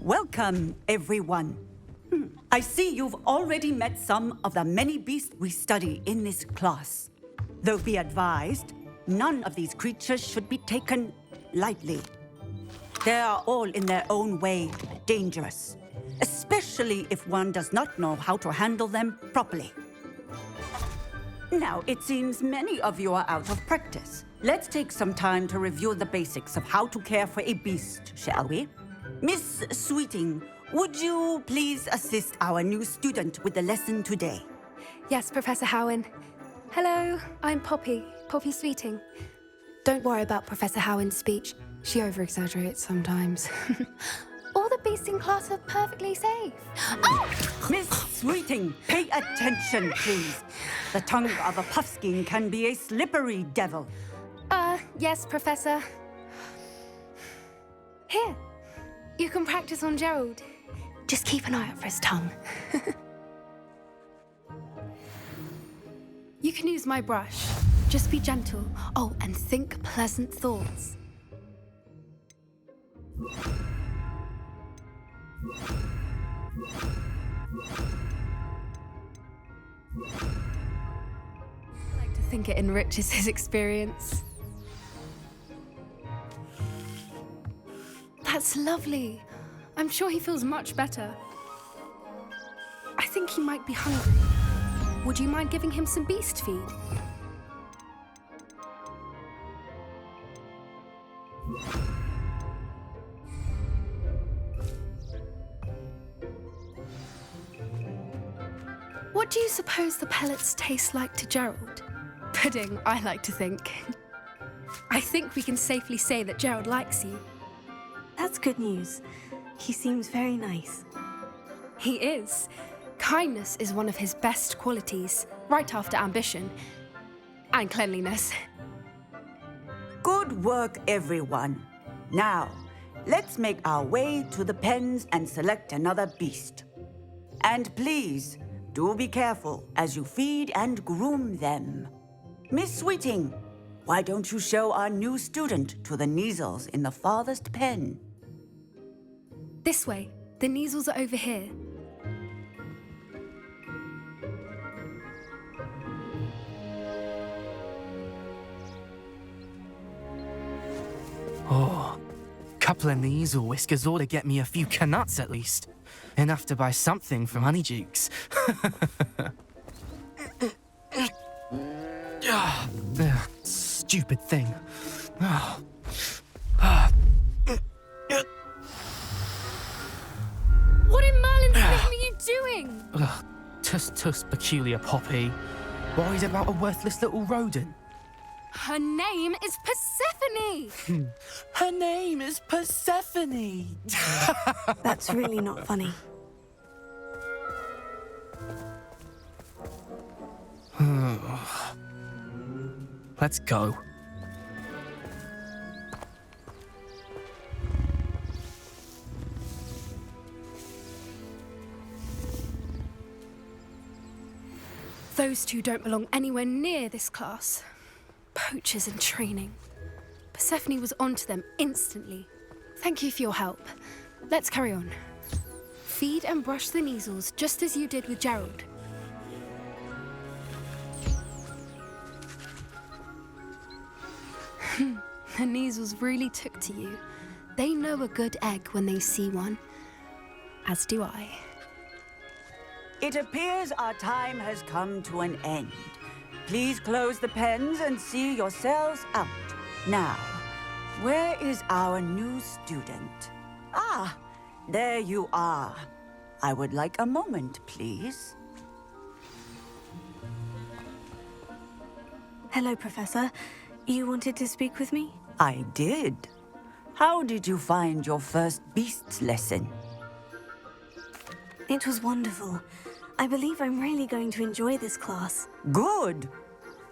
Welcome, everyone. I see you've already met some of the many beasts we study in this class. Though be advised, none of these creatures should be taken lightly. They are all in their own way dangerous, especially if one does not know how to handle them properly. Now, it seems many of you are out of practice. Let's take some time to review the basics of how to care for a beast, shall we? Miss Sweeting, would you please assist our new student with the lesson today? Yes, Professor Howen. Hello, I'm Poppy Sweeting. Don't worry about Professor Howen's speech. She over-exaggerates sometimes. All the beasts in class are perfectly safe. Oh! Miss Sweeting, pay attention, please. The tongue of a puffskein can be a slippery devil. Yes, Professor. Here, you can practice on Gerald. Just keep an eye out for his tongue. You can use my brush. Just be gentle. Oh, and think pleasant thoughts. I like to think it enriches his experience. That's lovely. I'm sure he feels much better. I think he might be hungry. Would you mind giving him some beast feed? What do you suppose the pellets taste like to Gerald? Pudding, I like to think. I think we can safely say that Gerald likes you. That's good news. He seems very nice. He is. Kindness is one of his best qualities, right after ambition and cleanliness. Good work, everyone. Now, let's make our way to the pens and select another beast. And please, do be careful as you feed and groom them. Miss Sweeting, why don't you show our new student to the Neasels in the farthest pen? This way. The Neasels are over here. Oh, couple of Neasel whiskers ought to get me a few canuts at least. Enough to buy something from Honeydukes. Stupid thing. What in Merlin's name are you doing? Tuss, peculiar Poppy. Worried about a worthless little rodent. Her name is Persephone! Her name is Persephone! That's really not funny. Let's go. Those two don't belong anywhere near this class. Poachers in training. Persephone was onto them instantly. Thank you for your help. Let's carry on. Feed and brush the Neasels just as you did with Gerald. The Neasels really took to you. They know a good egg when they see one. As do I. It appears our time has come to an end. Please close the pens and see yourselves out. Now, where is our new student? Ah, there you are. I would like a moment, please. Hello, Professor. You wanted to speak with me? I did. How did you find your first beasts lesson? It was wonderful. I believe I'm really going to enjoy this class. Good.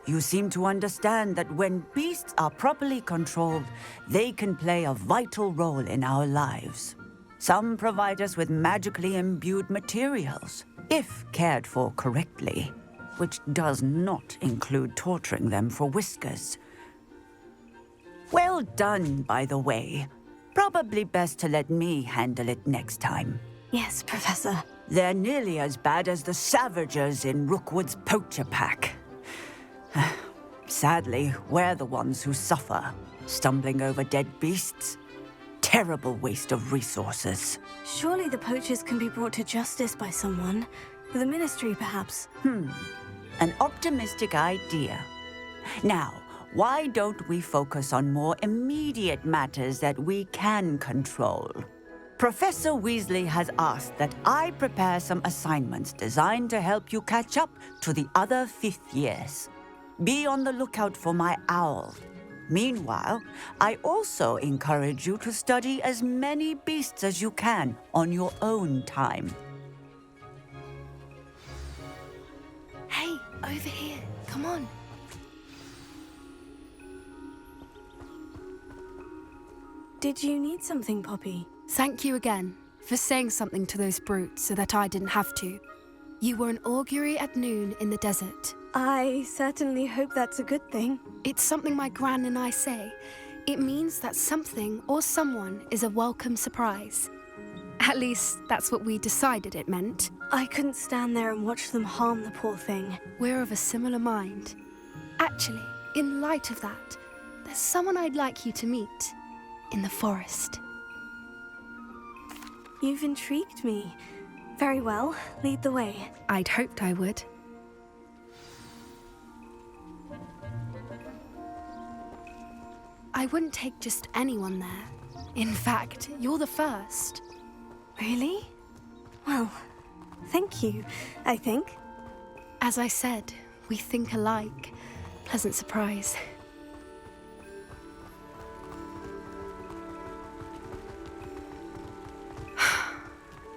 You seem to understand that when beasts are properly controlled, they can play a vital role in our lives. Some provide us with magically imbued materials, if cared for correctly, which does not include torturing them for whiskers. Well done, by the way. Probably best to let me handle it next time. Yes, Professor. They're nearly as bad as the Savagers in Rookwood's poacher pack. Sadly, we're the ones who suffer, stumbling over dead beasts. Terrible waste of resources. Surely the poachers can be brought to justice by someone. The Ministry, perhaps. An optimistic idea. Now, why don't we focus on more immediate matters that we can control? Professor Weasley has asked that I prepare some assignments designed to help you catch up to the other 5th years. Be on the lookout for my owl. Meanwhile, I also encourage you to study as many beasts as you can on your own time. Hey, over here. Come on. Did you need something, Poppy? Thank you again for saying something to those brutes so that I didn't have to. You were an augury at noon in the desert. I certainly hope that's a good thing. It's something my gran and I say. It means that something or someone is a welcome surprise. At least, that's what we decided it meant. I couldn't stand there and watch them harm the poor thing. We're of a similar mind. Actually, in light of that, there's someone I'd like you to meet in the forest. You've intrigued me. Very well, lead the way. I'd hoped I would. I wouldn't take just anyone there. In fact, you're the first. Really? Well, thank you, I think. As I said, we think alike. Pleasant surprise.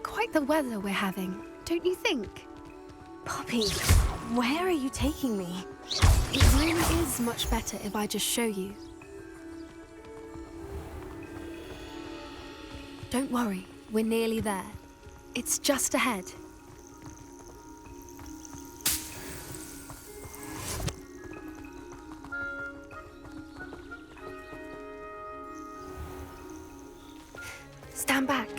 Quite the weather we're having, don't you think? Poppy, where are you taking me? It really is much better if I just show you. Don't worry, we're nearly there. It's just ahead. Stand back.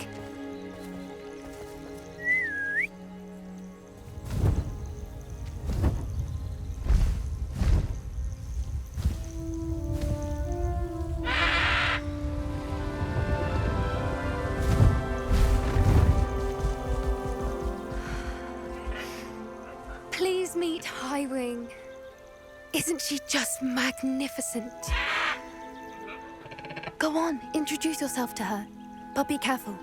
Please meet Highwing. Isn't she just magnificent? Go on, introduce yourself to her. But be careful.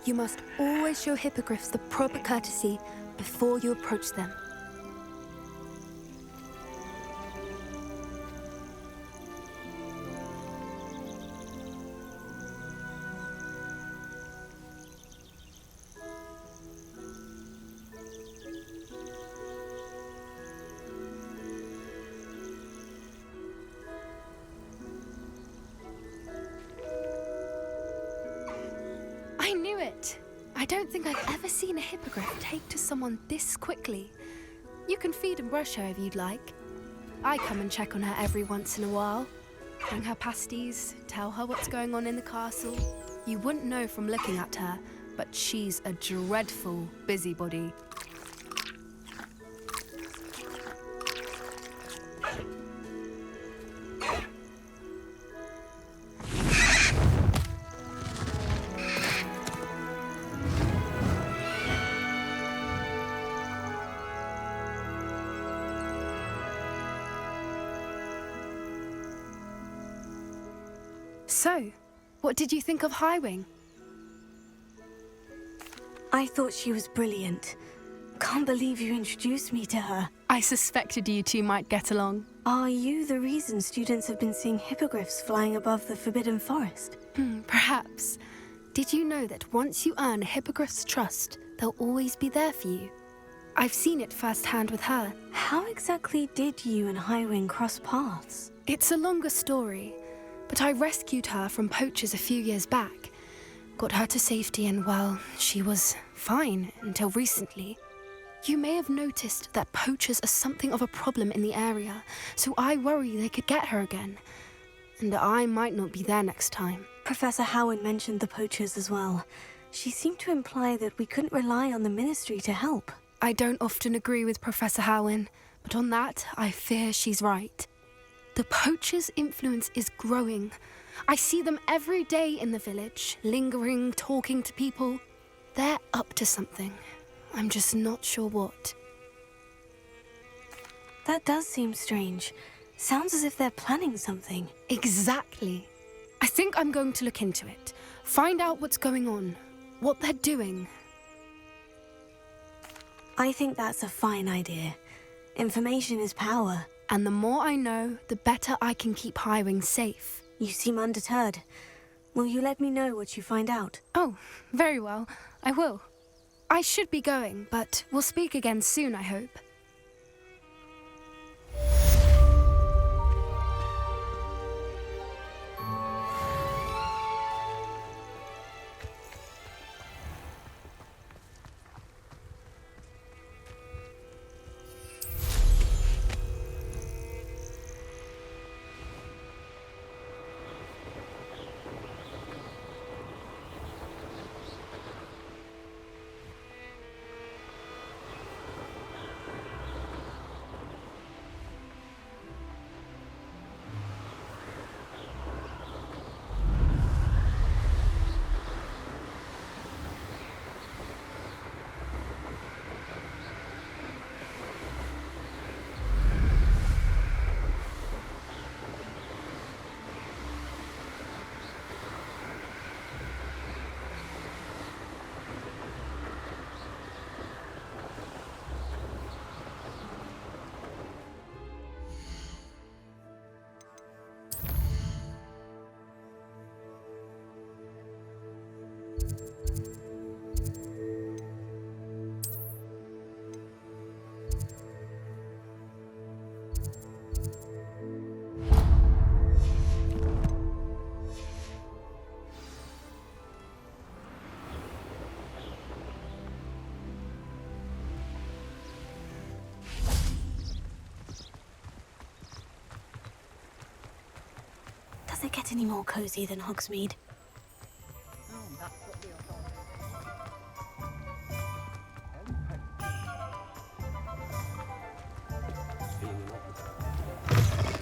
You must always show hippogriffs the proper courtesy before you approach them. I knew it! I don't think I've ever seen a hippogriff take to someone this quickly. You can feed and brush her if you'd like. I come and check on her every once in a while. Bring her pasties, tell her what's going on in the castle. You wouldn't know from looking at her, but she's a dreadful busybody. So, what did you think of Highwing? I thought she was brilliant. Can't believe you introduced me to her. I suspected you two might get along. Are you the reason students have been seeing hippogriffs flying above the Forbidden Forest? Perhaps. Did you know that once you earn a hippogriff's trust, they'll always be there for you? I've seen it firsthand with her. How exactly did you and Highwing cross paths? It's a longer story, but I rescued her from poachers a few years back. Got her to safety and, well, she was fine until recently. You may have noticed that poachers are something of a problem in the area, so I worry they could get her again. and I might not be there next time. Professor Howard mentioned the poachers as well. She seemed to imply that we couldn't rely on the Ministry to help. I don't often agree with Professor Howin, but on that, I fear she's right. The poachers' influence is growing. I see them every day in the village, lingering, talking to people. They're up to something. I'm just not sure what. That does seem strange. Sounds as if they're planning something. Exactly. I think I'm going to look into it, find out what's going on, what they're doing. I think that's a fine idea. Information is power. And the more I know, the better I can keep hiring safe. You seem undeterred. Will you let me know what you find out? Oh, very well. I will. I should be going, but we'll speak again soon, I hope. Does it get any more cozy than Hogsmeade?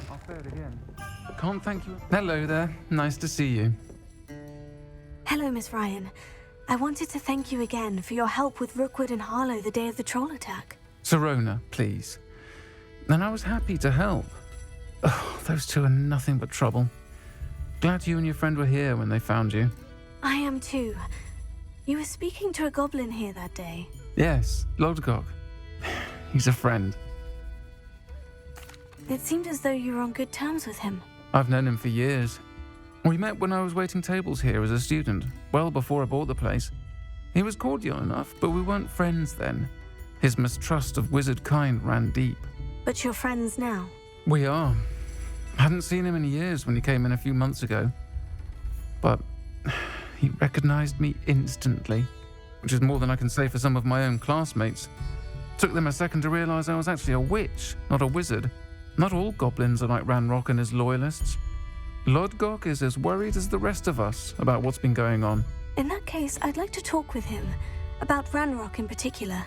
I'll say it again. Can't thank you. Hello there. Nice to see you. Hello, Miss Ryan. I wanted to thank you again for your help with Rookwood and Harlow the day of the troll attack. Serona, please. And I was happy to help. Oh, those two are nothing but trouble. Glad you and your friend were here when they found you. I am too. You were speaking to a goblin here that day. Yes, Lodgok. He's a friend. It seemed as though you were on good terms with him. I've known him for years. We met when I was waiting tables here as a student, well before I bought the place. He was cordial enough, but we weren't friends then. His mistrust of wizard kind ran deep. But you're friends now. We are. Hadn't seen him in years when he came in a few months ago. But he recognized me instantly, which is more than I can say for some of my own classmates. Took them a second to realize I was actually a witch, not a wizard. Not all goblins are like Ranrock and his loyalists. Lodgok is as worried as the rest of us about what's been going on. In that case, I'd like to talk with him. About Ranrock in particular.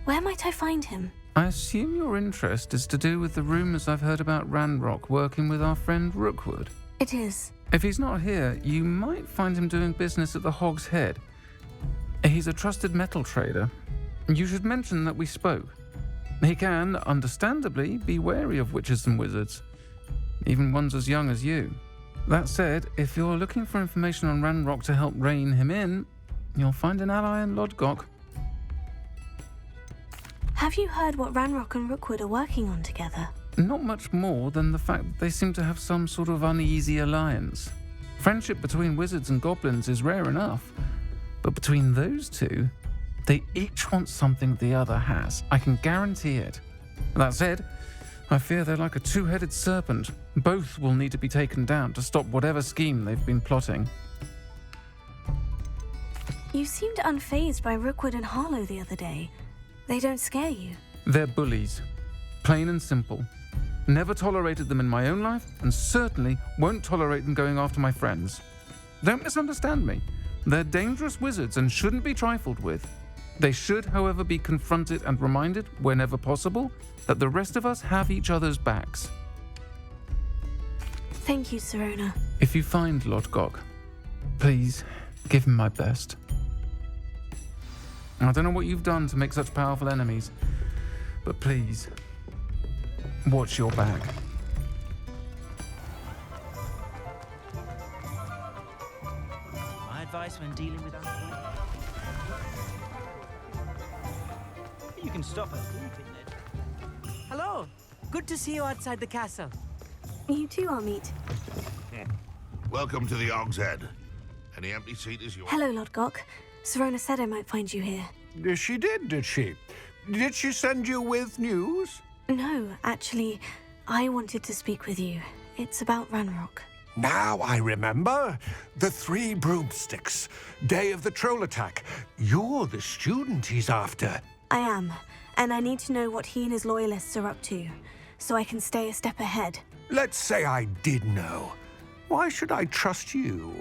Where might I find him? I assume your interest is to do with the rumors I've heard about Ranrock working with our friend Rookwood. It is. If he's not here, you might find him doing business at the Hog's Head. He's a trusted metal trader. You should mention that we spoke. He can, understandably, be wary of witches and wizards, even ones as young as you. That said, if you're looking for information on Ranrock to help rein him in, you'll find an ally in Lodgok. Have you heard what Ranrock and Rookwood are working on together? Not much more than the fact that they seem to have some sort of uneasy alliance. Friendship between wizards and goblins is rare enough, but between those two, they each want something the other has. I can guarantee it. That said, I fear they're like a two-headed serpent. Both will need to be taken down to stop whatever scheme they've been plotting. You seemed unfazed by Rookwood and Harlow the other day. They don't scare you. They're bullies. Plain and simple. Never tolerated them in my own life, and certainly won't tolerate them going after my friends. Don't misunderstand me. They're dangerous wizards and shouldn't be trifled with. They should, however, be confronted and reminded, whenever possible, that the rest of us have each other's backs. Thank you, Sirona. If you find Lord Gog, please give him my best. I don't know what you've done to make such powerful enemies, but please, watch your back. My advice when dealing with unforgettable. You can stop her sleeping then. Hello. Good to see you outside the castle. You too, Amit. Welcome to the Og's Head. Any empty seat is yours. Hello, Lord Gok. Sirona said I might find you here. She did she? Did she send you with news? No, actually, I wanted to speak with you. It's about Ranrock. Now I remember. The 3 broomsticks. Day of the troll attack. You're the student he's after. I am, and I need to know what he and his loyalists are up to, so I can stay a step ahead. Let's say I did know. Why should I trust you?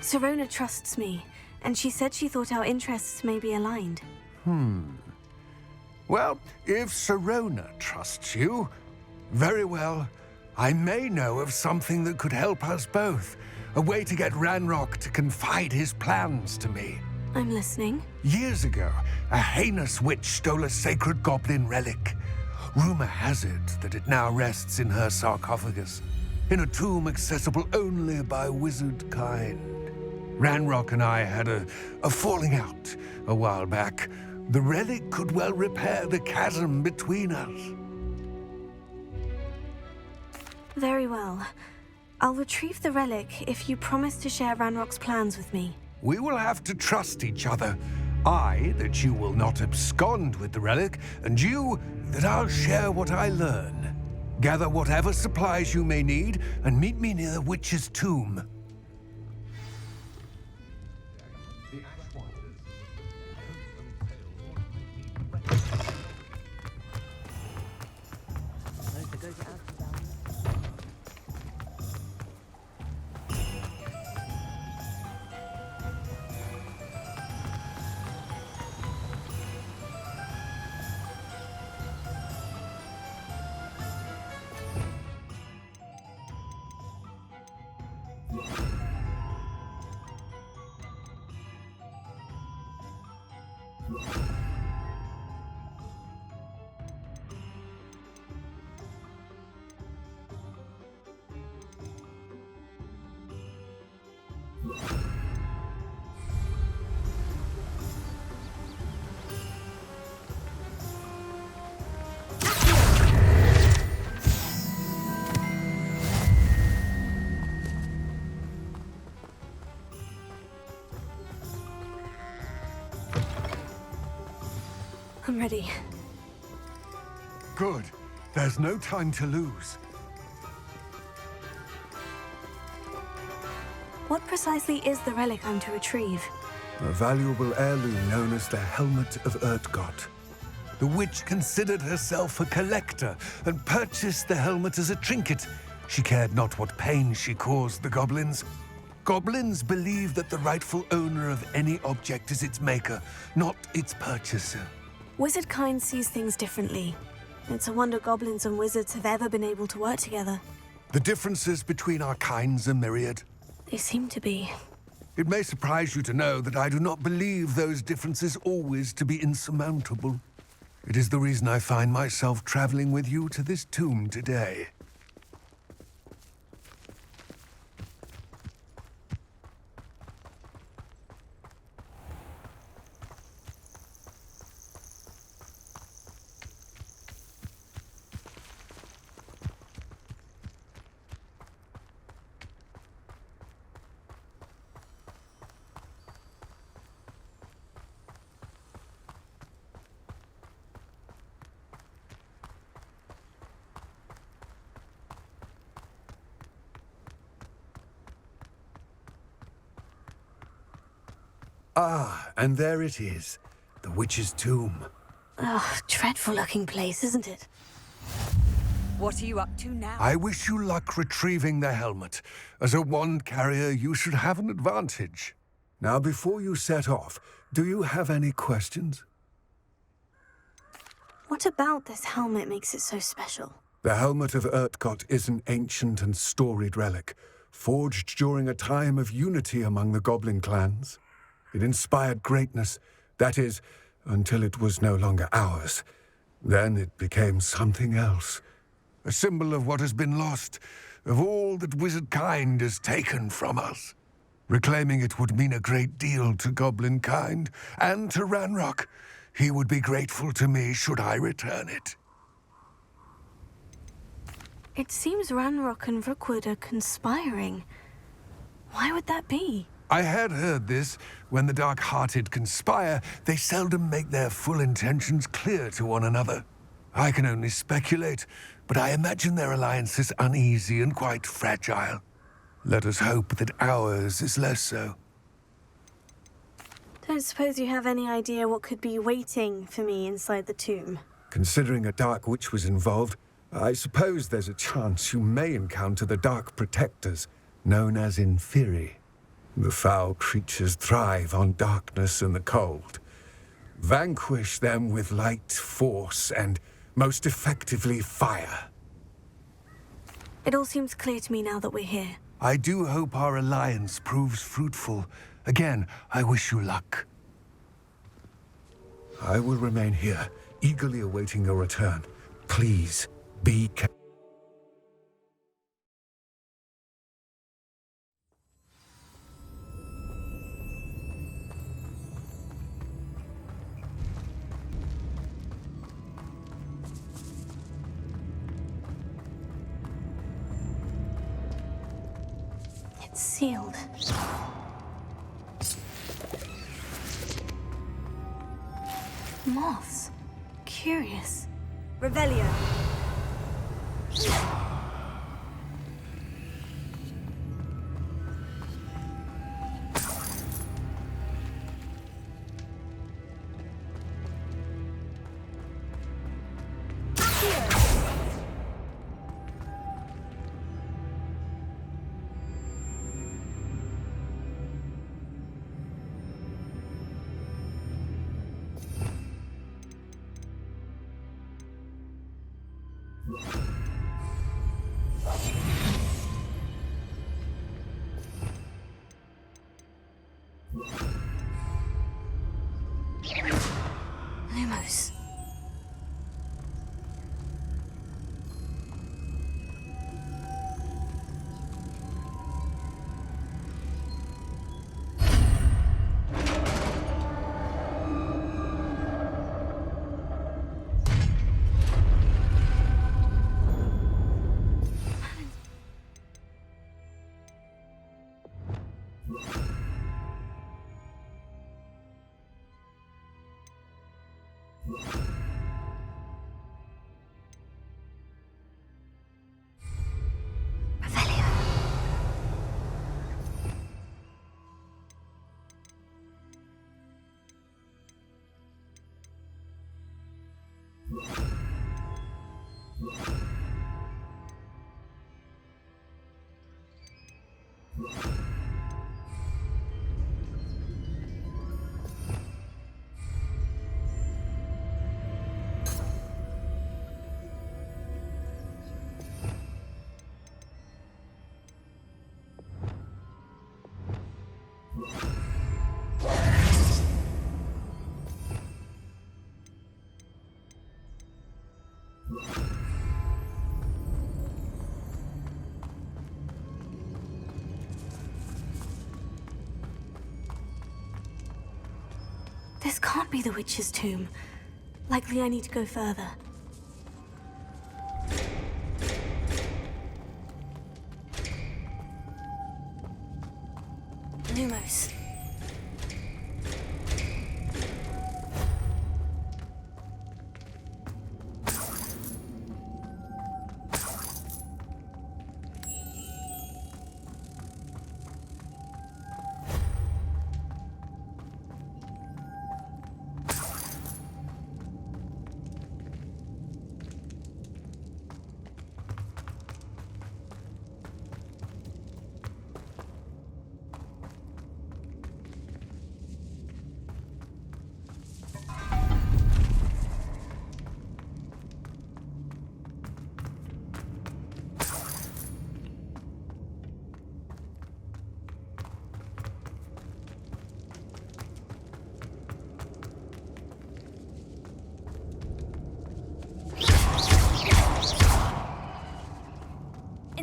Sirona trusts me, and she said she thought our interests may be aligned. Well, if Sirona trusts you, very well. I may know of something that could help us both. A way to get Ranrock to confide his plans to me. I'm listening. Years ago, a heinous witch stole a sacred goblin relic. Rumor has it that it now rests in her sarcophagus, in a tomb accessible only by wizard kind. Ranrock and I had a falling out a while back. The relic could well repair the chasm between us. Very well. I'll retrieve the relic if you promise to share Ranrock's plans with me. We will have to trust each other. I, that you will not abscond with the relic, and you, that I'll share what I learn. Gather whatever supplies you may need, and meet me near the witch's tomb. I'm ready. Good. There's no time to lose. What precisely is the relic I'm to retrieve? A valuable heirloom known as the Helmet of Urtgott. The witch considered herself a collector and purchased the helmet as a trinket. She cared not what pain she caused the goblins. Goblins believe that the rightful owner of any object is its maker, not its purchaser. Wizard kind sees things differently. It's a wonder goblins and wizards have ever been able to work together. The differences between our kinds are myriad. They seem to be. It may surprise you to know that I do not believe those differences always to be insurmountable. It is the reason I find myself traveling with you to this tomb today. Ah, and there it is, the witch's tomb. Ugh, dreadful looking place, isn't it? What are you up to now? I wish you luck retrieving the helmet. As a wand carrier, you should have an advantage. Now, before you set off, do you have any questions? What about this helmet makes it so special? The helmet of Urtkot is an ancient and storied relic, forged during a time of unity among the goblin clans. It inspired greatness, that is, until it was no longer ours. Then it became something else. A symbol of what has been lost, of all that wizard kind has taken from us. Reclaiming it would mean a great deal to goblin kind, and to Ranrock. He would be grateful to me should I return it. It seems Ranrock and Rookwood are conspiring. Why would that be? I had heard this. When the dark-hearted conspire, they seldom make their full intentions clear to one another. I can only speculate, but I imagine their alliance is uneasy and quite fragile. Let us hope that ours is less so. Don't suppose you have any idea what could be waiting for me inside the tomb? Considering a Dark Witch was involved, I suppose there's a chance you may encounter the Dark Protectors, known as Inferi. The foul creatures thrive on darkness and the cold. Vanquish them with light, force, and most effectively fire. It all seems clear to me now that we're here. I do hope our alliance proves fruitful. Again, I wish you luck. I will remain here, eagerly awaiting your return. Please, be careful. It's sealed. Moths. Curious. Revelio. Lumos. This can't be the witch's tomb. Likely I need to go further. Lumos.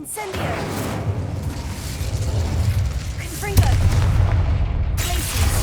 Incendio! Confringo! Places!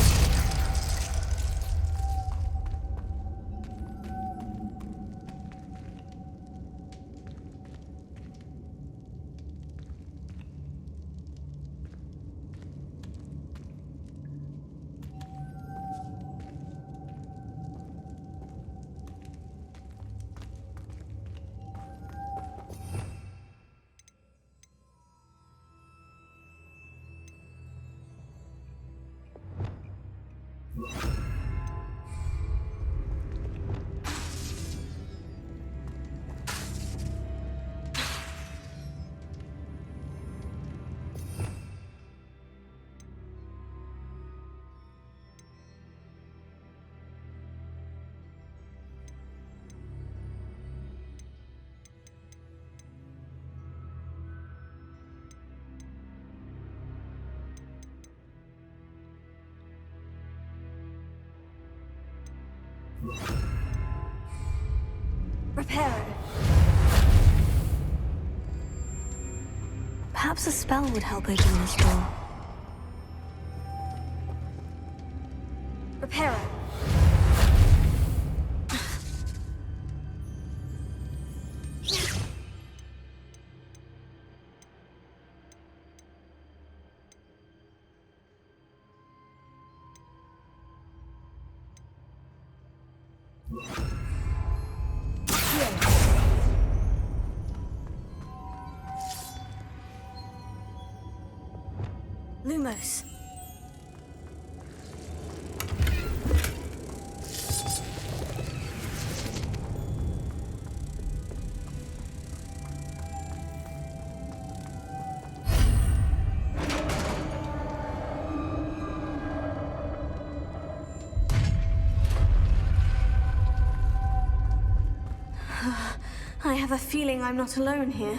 Reparo. Perhaps a spell would help open this door. Reparo. Lumos. I have a feeling I'm not alone here.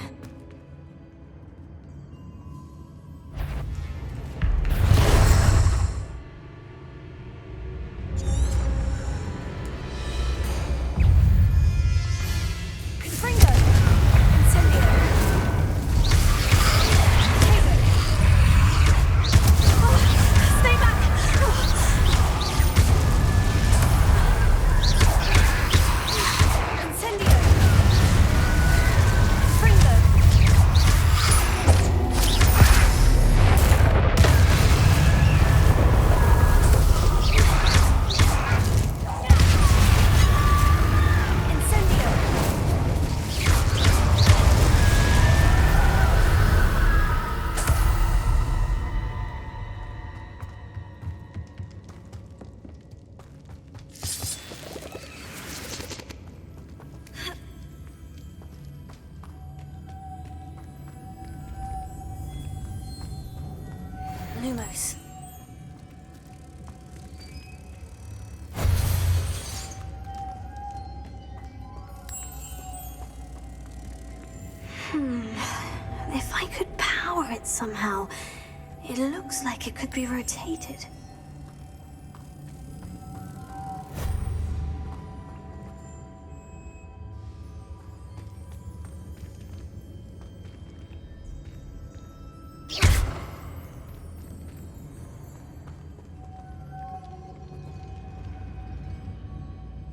Lumos. If I could power it somehow, it looks like it could be rotated.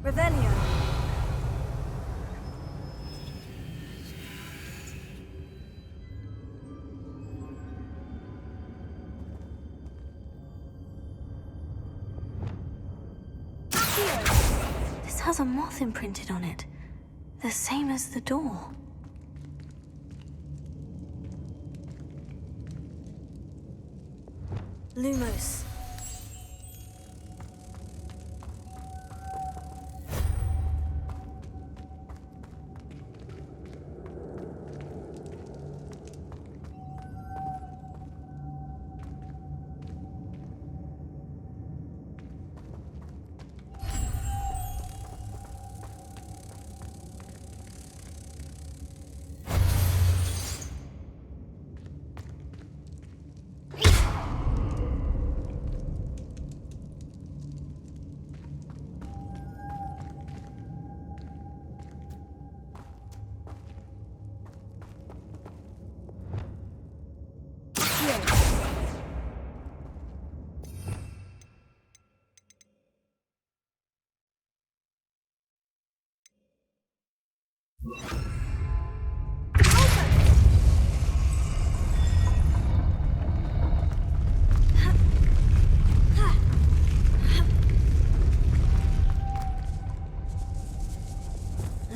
Revelio. This has a moth imprinted on it, the same as the door. Lumos.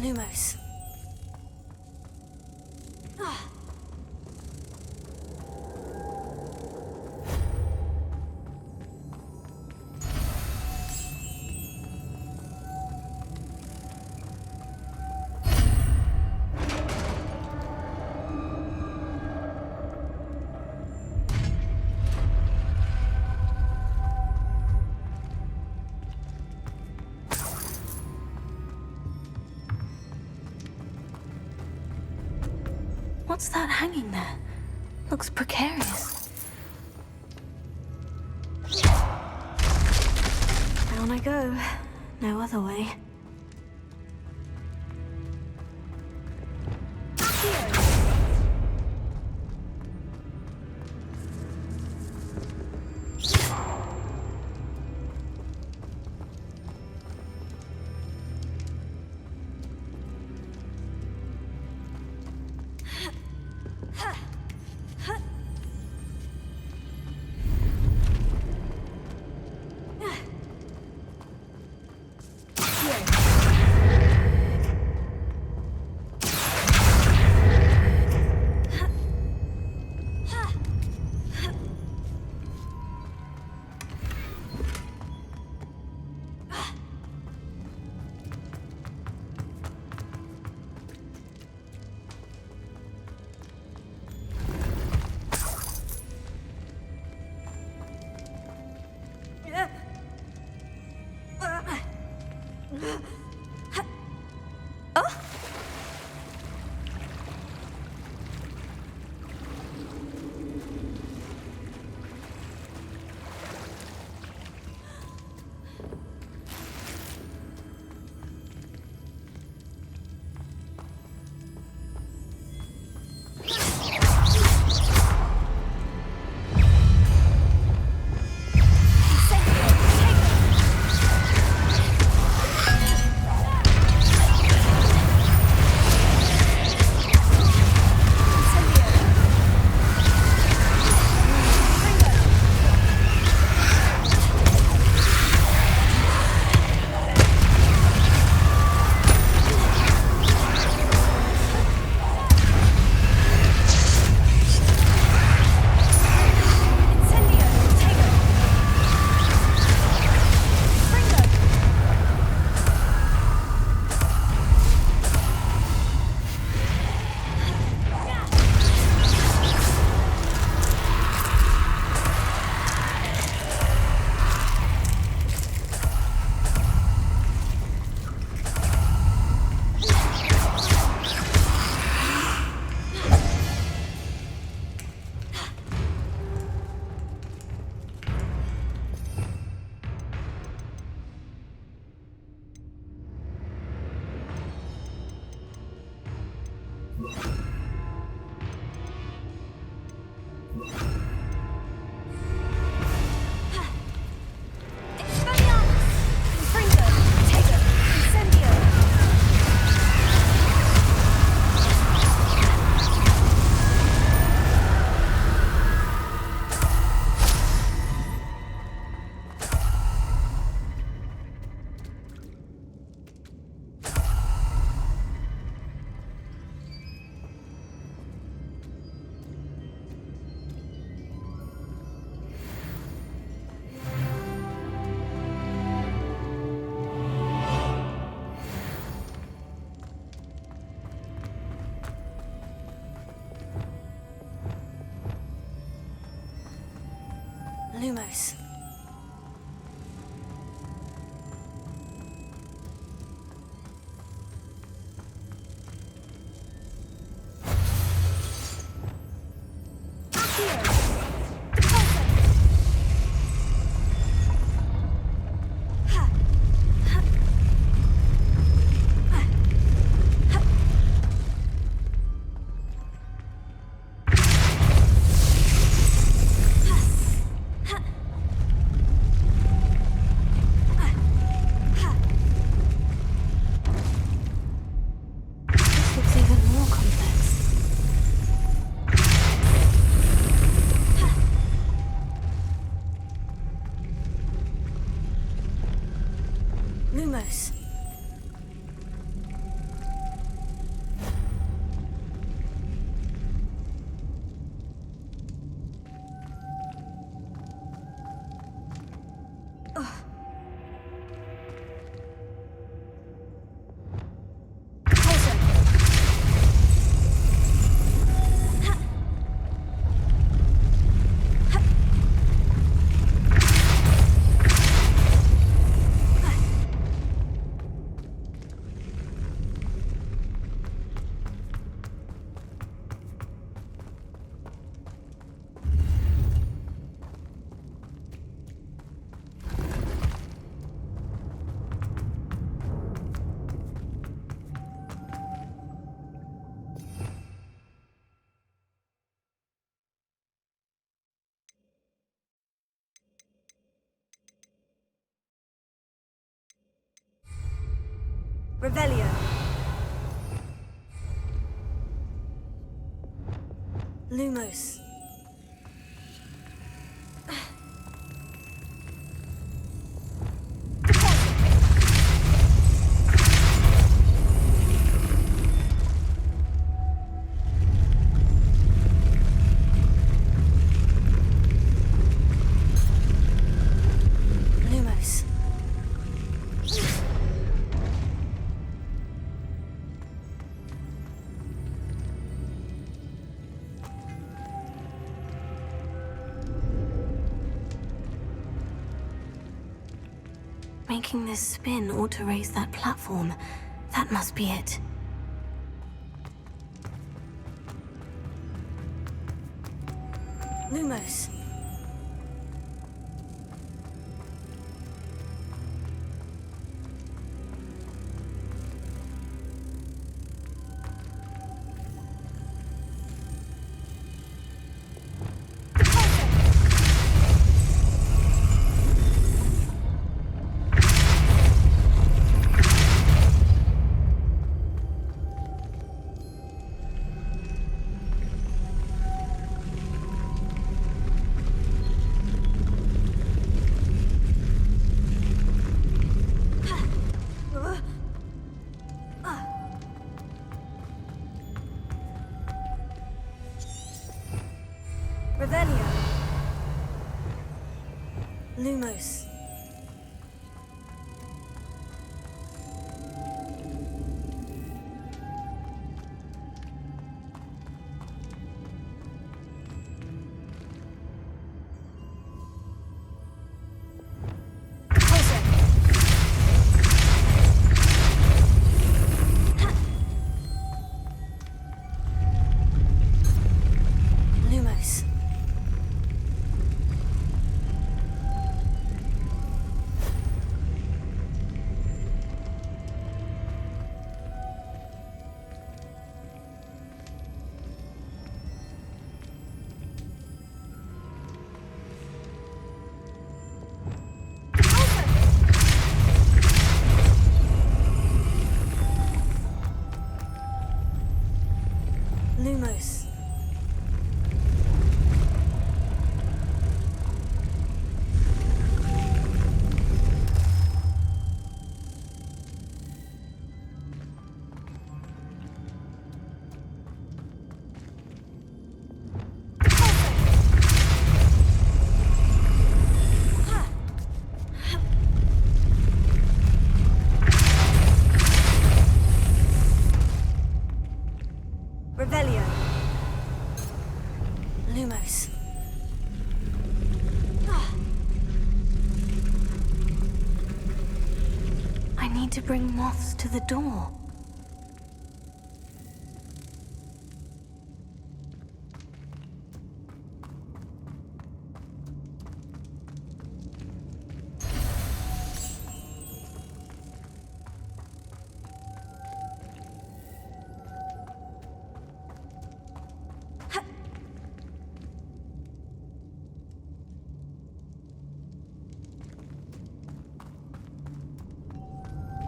Lumos. What's that hanging there? Looks precarious. Down I go. No other way. Lumos. Revelio. Lumos. Lumos. Making this spin ought to raise that platform. That must be it. Lumos. Revelio. Lumos. Lumos. Lumos. Revelio. Lumos. I need to bring moths to the door.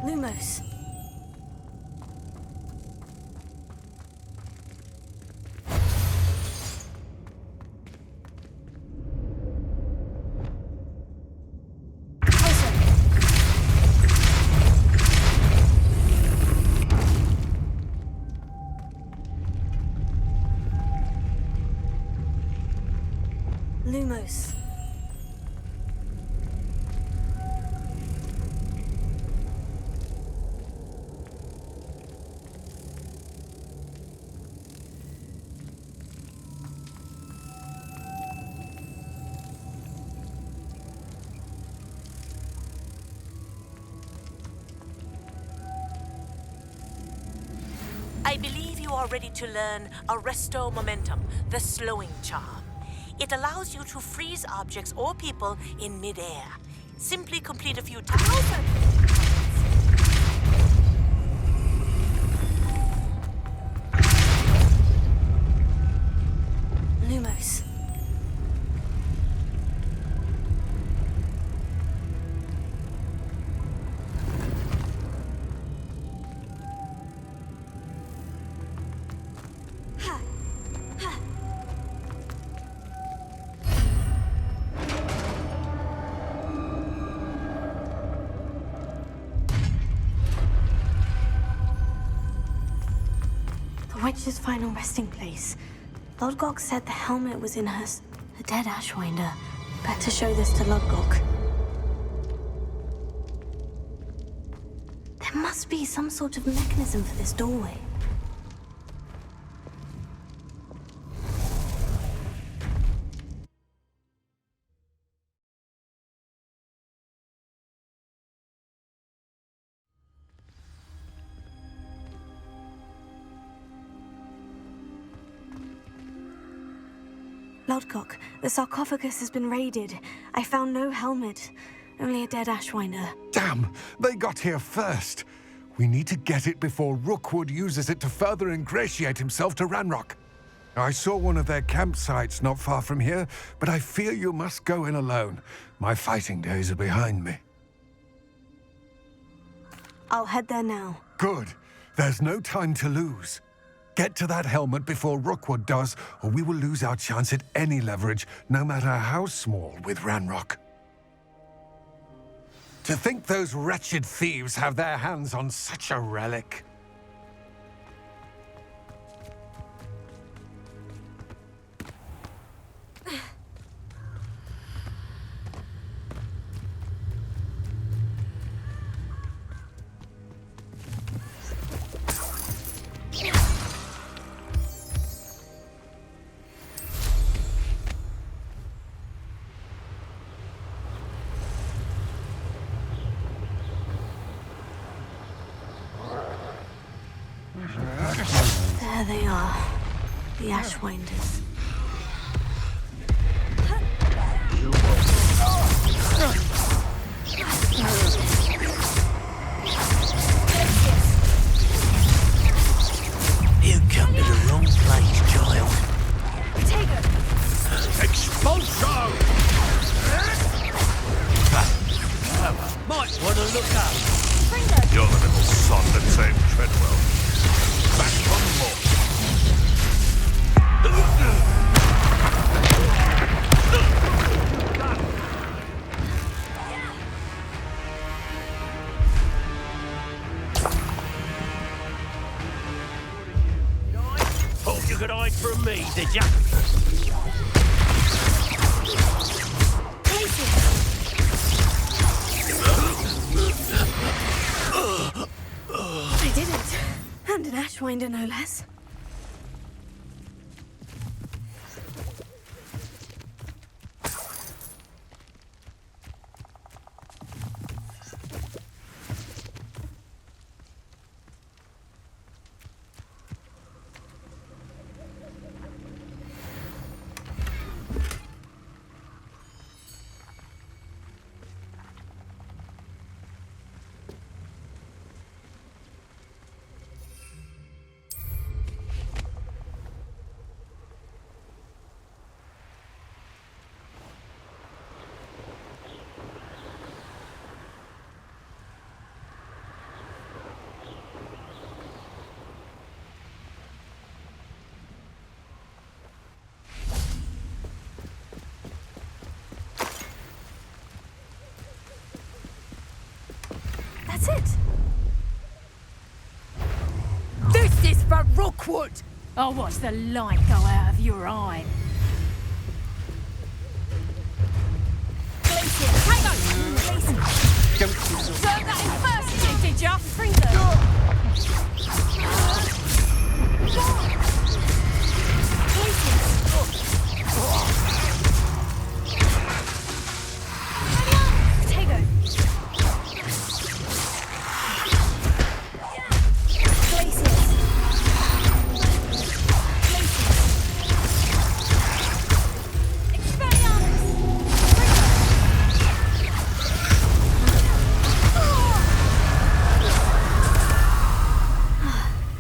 Lumos. Lumos. I believe you are ready to learn Arresto Momentum, the slowing charm. It allows you to freeze objects or people in midair. Simply complete a few tasks. Lumos. witch's final resting place. Lodgok said the helmet was in her a dead Ashwinder. Better show this to Lodgok. There must be some sort of mechanism for this doorway. Lodgok, the sarcophagus has been raided. I found no helmet, only a dead Ashwinder. Damn! They got here first. We need to get it before Rookwood uses it to further ingratiate himself to Ranrock. I saw one of their campsites not far from here, but I fear you must go in alone. My fighting days are behind me. I'll head there now. Good. There's no time to lose. Get to that helmet before Rookwood does, or we will lose our chance at any leverage, no matter how small, with Ranrock. To think those wretched thieves have their hands on such a relic. There they are, the Ashwinders. You come to the wrong place, child. Expulso! Might want to look up. You're the little sod that saved Treadwell. Back from the moor. Thought you could hide from me, did ya? I did it. And an Ashwinder, no less. That's it. This is for Rookwood! I'll watch the light go out of your eye. Glacier, hang on! Learned that in first year, did ya?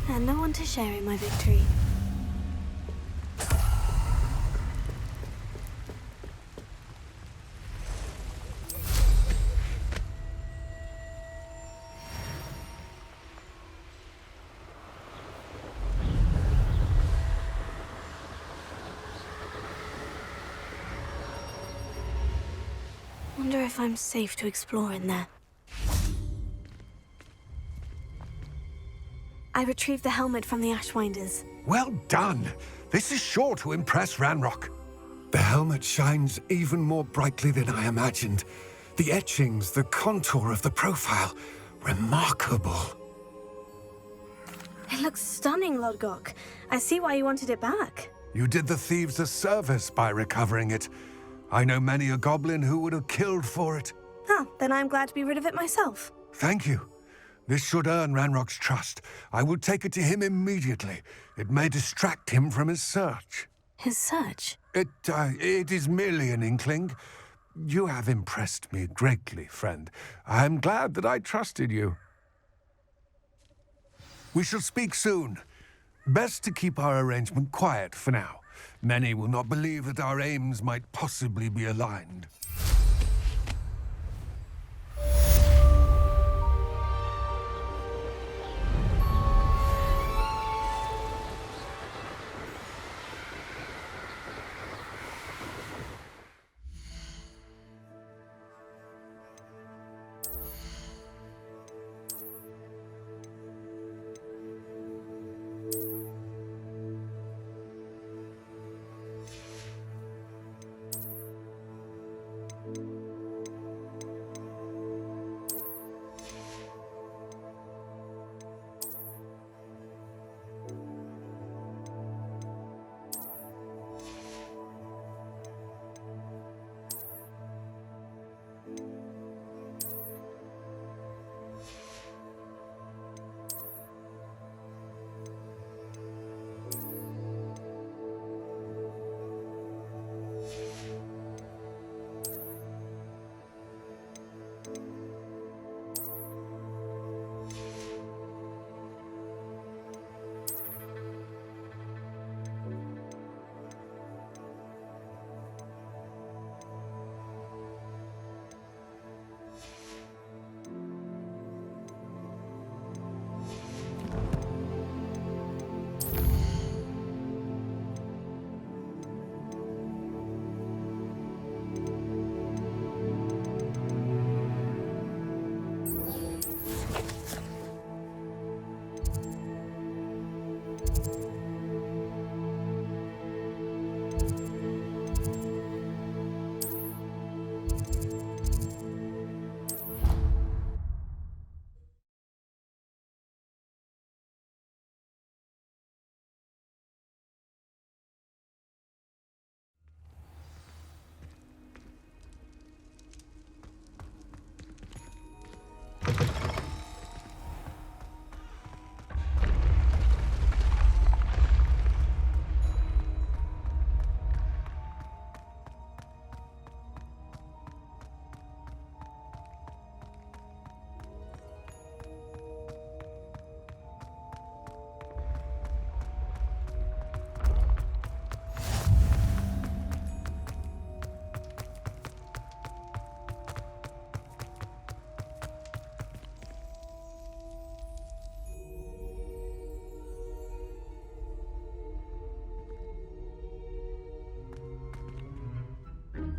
And no one to share in my victory. Wonder if I'm safe to explore in there. I retrieved the helmet from the Ashwinders. Well done. This is sure to impress Ranrock. The helmet shines even more brightly than I imagined. The etchings, the contour of the profile, remarkable. It looks stunning, Lodgok. I see why you wanted it back. You did the thieves a service by recovering it. I know many a goblin who would have killed for it. Oh, then I'm glad to be rid of it myself. Thank you. This should earn Ranrock's trust. I will take it to him immediately. It may distract him from his search. His search? It is merely an inkling. You have impressed me greatly, friend. I am glad that I trusted you. We shall speak soon. Best to keep our arrangement quiet for now. Many will not believe that our aims might possibly be aligned.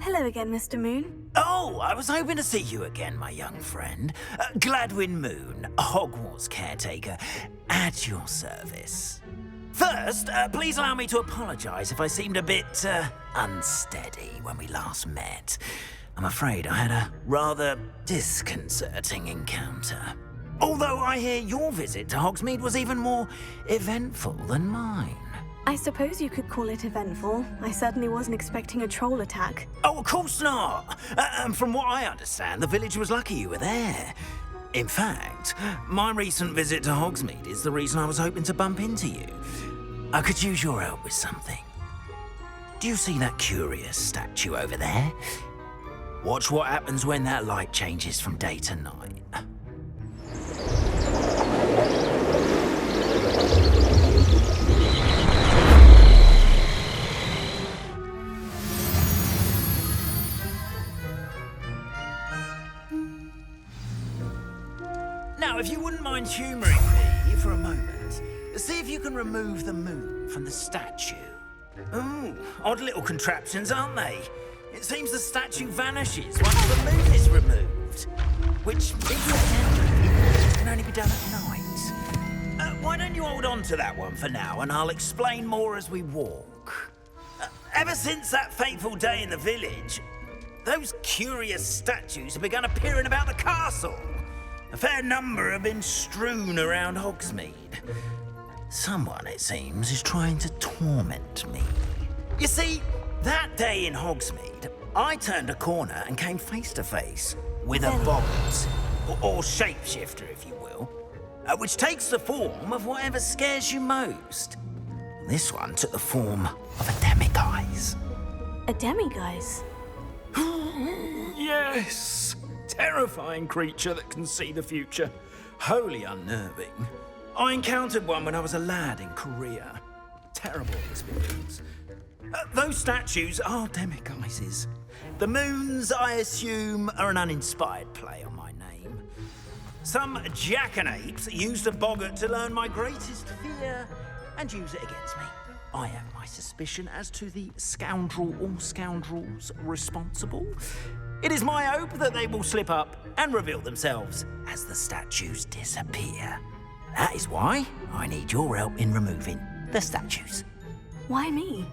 Hello again, Mr. Moon. Oh, I was hoping to see you again, my young friend. Gladwin Moon, Hogwarts caretaker, at your service. First, please allow me to apologize if I seemed a bit unsteady when we last met. I'm afraid I had a rather disconcerting encounter. Although I hear your visit to Hogsmeade was even more eventful than mine. I suppose you could call it eventful. I certainly wasn't expecting a troll attack. Oh, of course not. And from what I understand, the village was lucky you were there. In fact, my recent visit to Hogsmeade is the reason I was hoping to bump into you. I could use your help with something. Do you see that curious statue over there? Watch what happens when that light changes from day to night. Now, if you wouldn't mind humouring me for a moment, see if you can remove the moon from the statue. Ooh, odd little contraptions, aren't they? It seems the statue vanishes once the moon is removed. Which, if you can only be done at night. why don't you hold on to that one for now, and I'll explain more as we walk. Ever since that fateful day in the village, those curious statues have begun appearing about the castle. A fair number have been strewn around Hogsmeade. Someone, it seems, is trying to torment me. You see, that day in Hogsmeade, I turned a corner and came face to face with a boggart, or shapeshifter, if you will, which takes the form of whatever scares you most. This one took the form of a demiguise. A demiguise? Yes! Terrifying creature that can see the future. Wholly unnerving. I encountered one when I was a lad in Korea. Terrible experience. Those statues are demiguises. The moons, I assume, are an uninspired play on my name. Some jackanapes used a boggart to learn my greatest fear and use it against me. I have my suspicion as to the scoundrel or scoundrels responsible. It is my hope that they will slip up and reveal themselves as the statues disappear. That is why I need your help in removing the statues. Why me?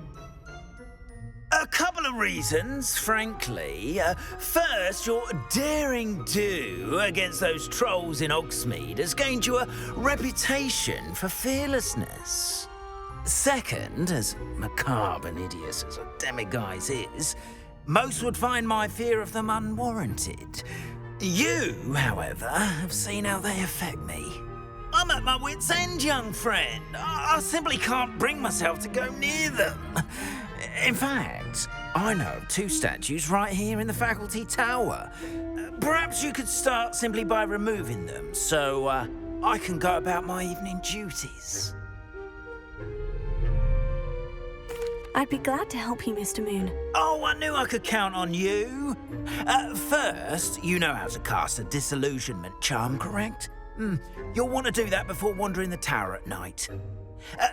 A couple of reasons, frankly. First, your daring do against those trolls in Hogsmeade has gained you a reputation for fearlessness. Second, as macabre and hideous as a demiguise is, most would find my fear of them unwarranted. You, however, have seen how they affect me. I'm at my wit's end, young friend. I simply can't bring myself to go near them. In fact, I know of 2 statues right here in the faculty tower. Perhaps you could start simply by removing them, so I can go about my evening duties. I'd be glad to help you, Mr. Moon. Oh, I knew I could count on you. First, you know how to cast a disillusionment charm, correct? You'll want to do that before wandering the tower at night.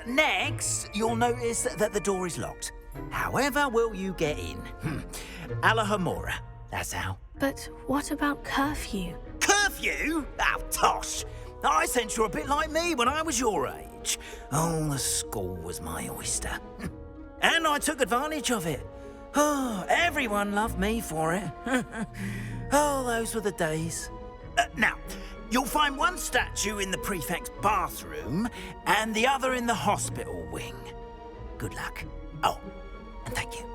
Next, you'll notice that the door is locked. However will you get in? Alahomora, that's how. But what about curfew? Curfew? Oh, tosh. I sense you're a bit like me when I was your age. Oh, the school was my oyster. And I took advantage of it. Oh, everyone loved me for it. Oh, those were the days. Now, you'll find one statue in the prefect's bathroom and the other in the hospital wing. Good luck. Oh, and thank you.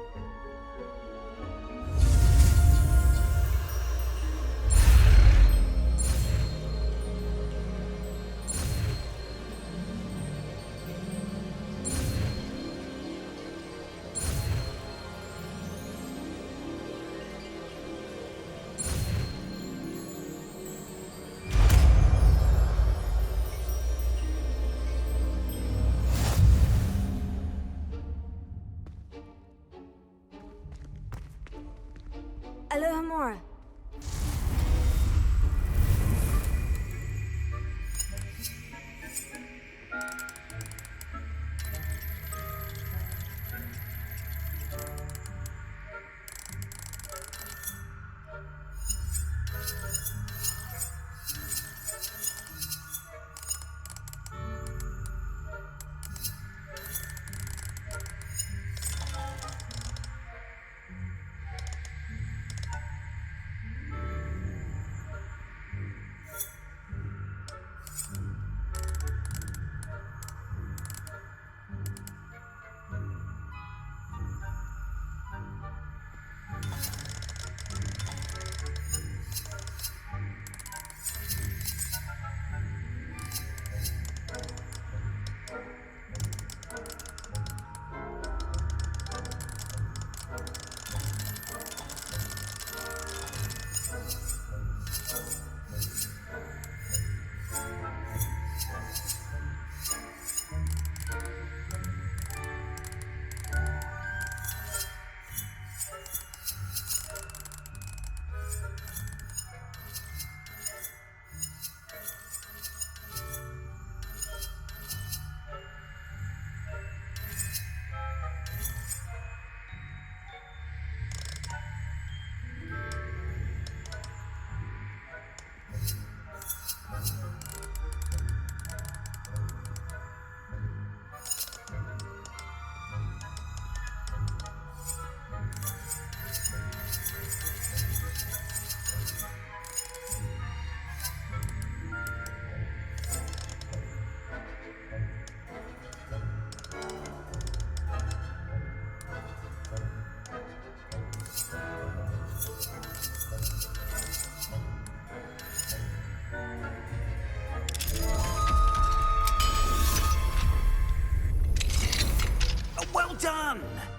Alahomora.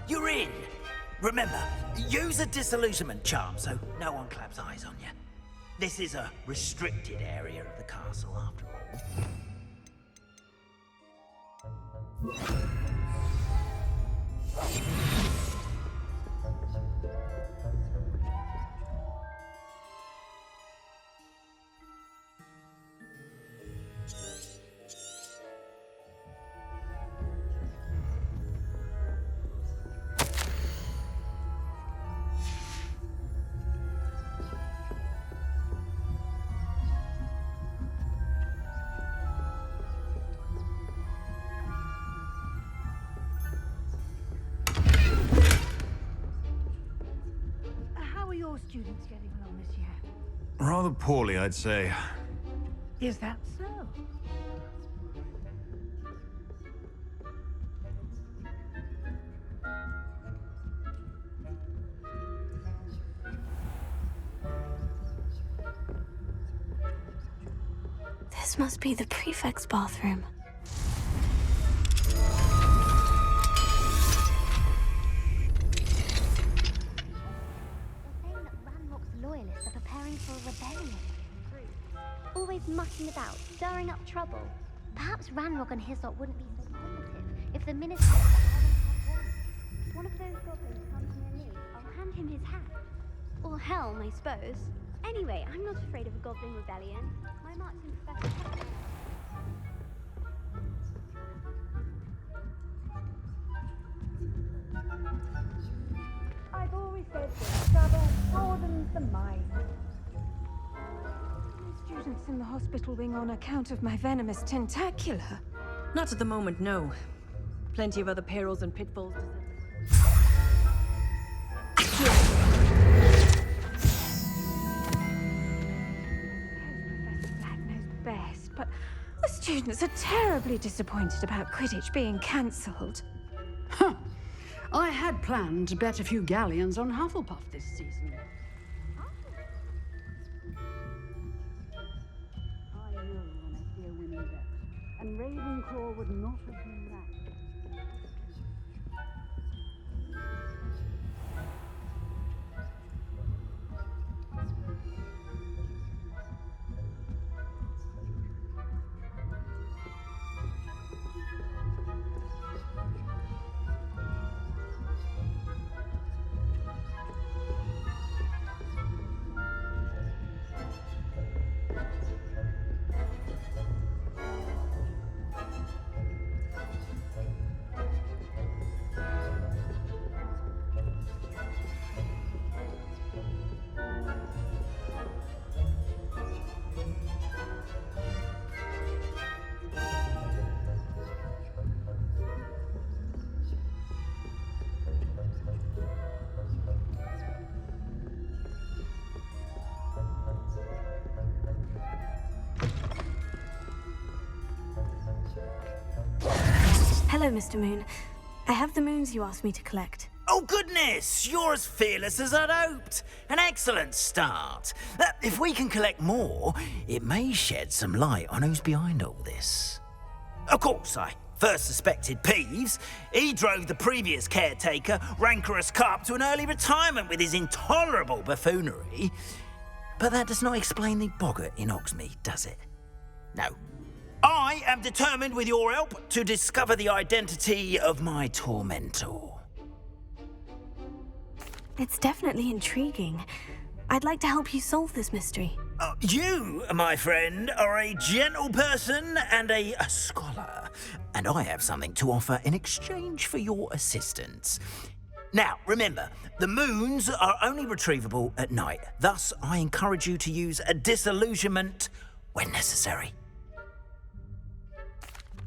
You're in. Remember, use a disillusionment charm so no one claps eyes on you. This is a restricted area of the castle, after all. How are your students getting along this year? Rather poorly, I'd say. Is that so? This must be the prefect's bathroom. Loyalists are preparing for a rebellion. Always mucking about, stirring up trouble. Perhaps Ranrock and his lot wouldn't be so positive if the minister of the Island had won. If one of those goblins comes near me, I'll hand him his hat. Or helm, I suppose. Anyway, I'm not afraid of a goblin rebellion. My marching professor... I've always said that travel broadens the mind. Students in the hospital wing on account of my venomous tentacular. Not at the moment, no. Plenty of other perils and pitfalls to Professor Black knows best, but the students are terribly disappointed about Quidditch being cancelled. Huh. I had planned to bet a few galleons on Hufflepuff this season. I know when I hear women bet, and Ravenclaw would not have been that. Hello, Mr. Moon. I have the moons you asked me to collect. Oh, goodness! You're as fearless as I'd hoped. An excellent start. If we can collect more, it may shed some light on who's behind all this. Of course, I first suspected Peeves. He drove the previous caretaker, Rancorous Carp, to an early retirement with his intolerable buffoonery. But that does not explain the boggart in Hogsmeade, does it? No. I am determined, with your help, to discover the identity of my tormentor. It's definitely intriguing. I'd like to help you solve this mystery. You, my friend, are a gentle person and a scholar, and I have something to offer in exchange for your assistance. Now, remember, the moons are only retrievable at night. Thus, I encourage you to use a disillusionment when necessary.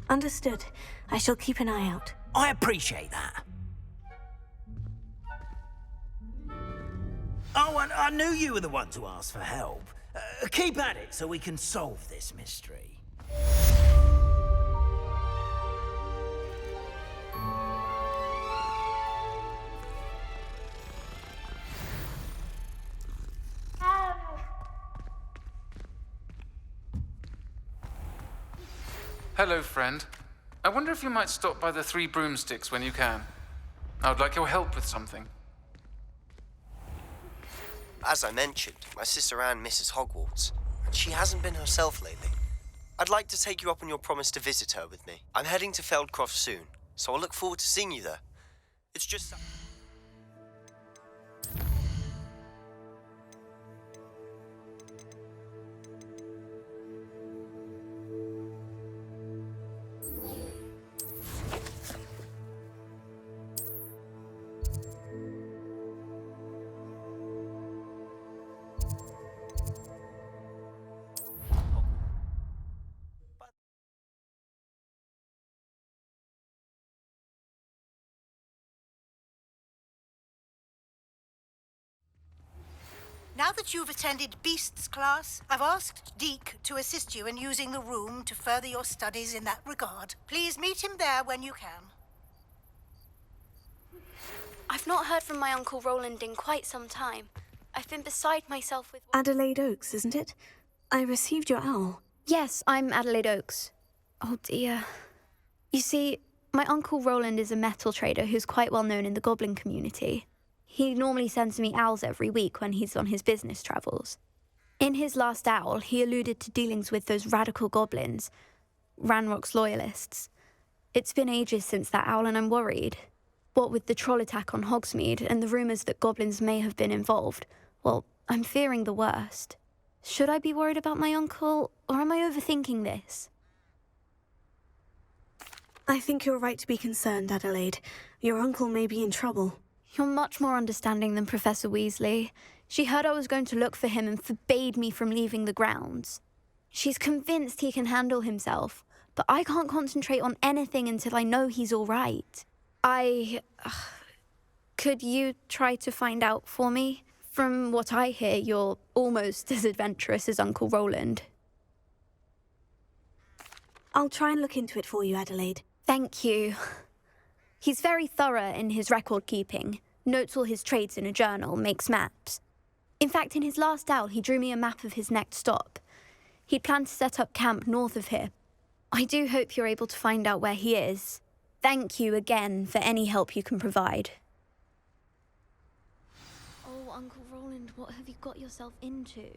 Understood. I shall keep an eye out. I appreciate that. Oh, and I knew you were the one to ask for help. Keep at it so we can solve this mystery. Hello, friend. I wonder if you might stop by the Three Broomsticks when you can. I would like your help with something. As I mentioned, my sister Anne misses Hogwarts, and she hasn't been herself lately. I'd like to take you up on your promise to visit her with me. I'm heading to Feldcroft soon, so I'll look forward to seeing you there. It's just... Now that you've attended Beasts class, I've asked Deke to assist you in using the room to further your studies in that regard. Please meet him there when you can. I've not heard from my Uncle Roland in quite some time. I've been beside myself with... Adelaide Oaks, isn't it? I received your owl. Yes, I'm Adelaide Oaks. Oh dear. You see, my Uncle Roland is a metal trader who's quite well known in the goblin community. He normally sends me owls every week when he's on his business travels. In his last owl, he alluded to dealings with those radical goblins, Ranrock's loyalists. It's been ages since that owl and I'm worried. What with the troll attack on Hogsmeade and the rumours that goblins may have been involved, well, I'm fearing the worst. Should I be worried about my uncle, or am I overthinking this? I think you're right to be concerned, Adelaide. Your uncle may be in trouble. You're much more understanding than Professor Weasley. She heard I was going to look for him and forbade me from leaving the grounds. She's convinced he can handle himself, but I can't concentrate on anything until I know he's all right. Could you try to find out for me? From what I hear, you're almost as adventurous as Uncle Roland. I'll try and look into it for you, Adelaide. Thank you. He's very thorough in his record keeping, notes all his trades in a journal, makes maps. In fact, in his last owl, he drew me a map of his next stop. He'd planned to set up camp north of here. I do hope you're able to find out where he is. Thank you again for any help you can provide. Oh, Uncle Roland, what have you got yourself into?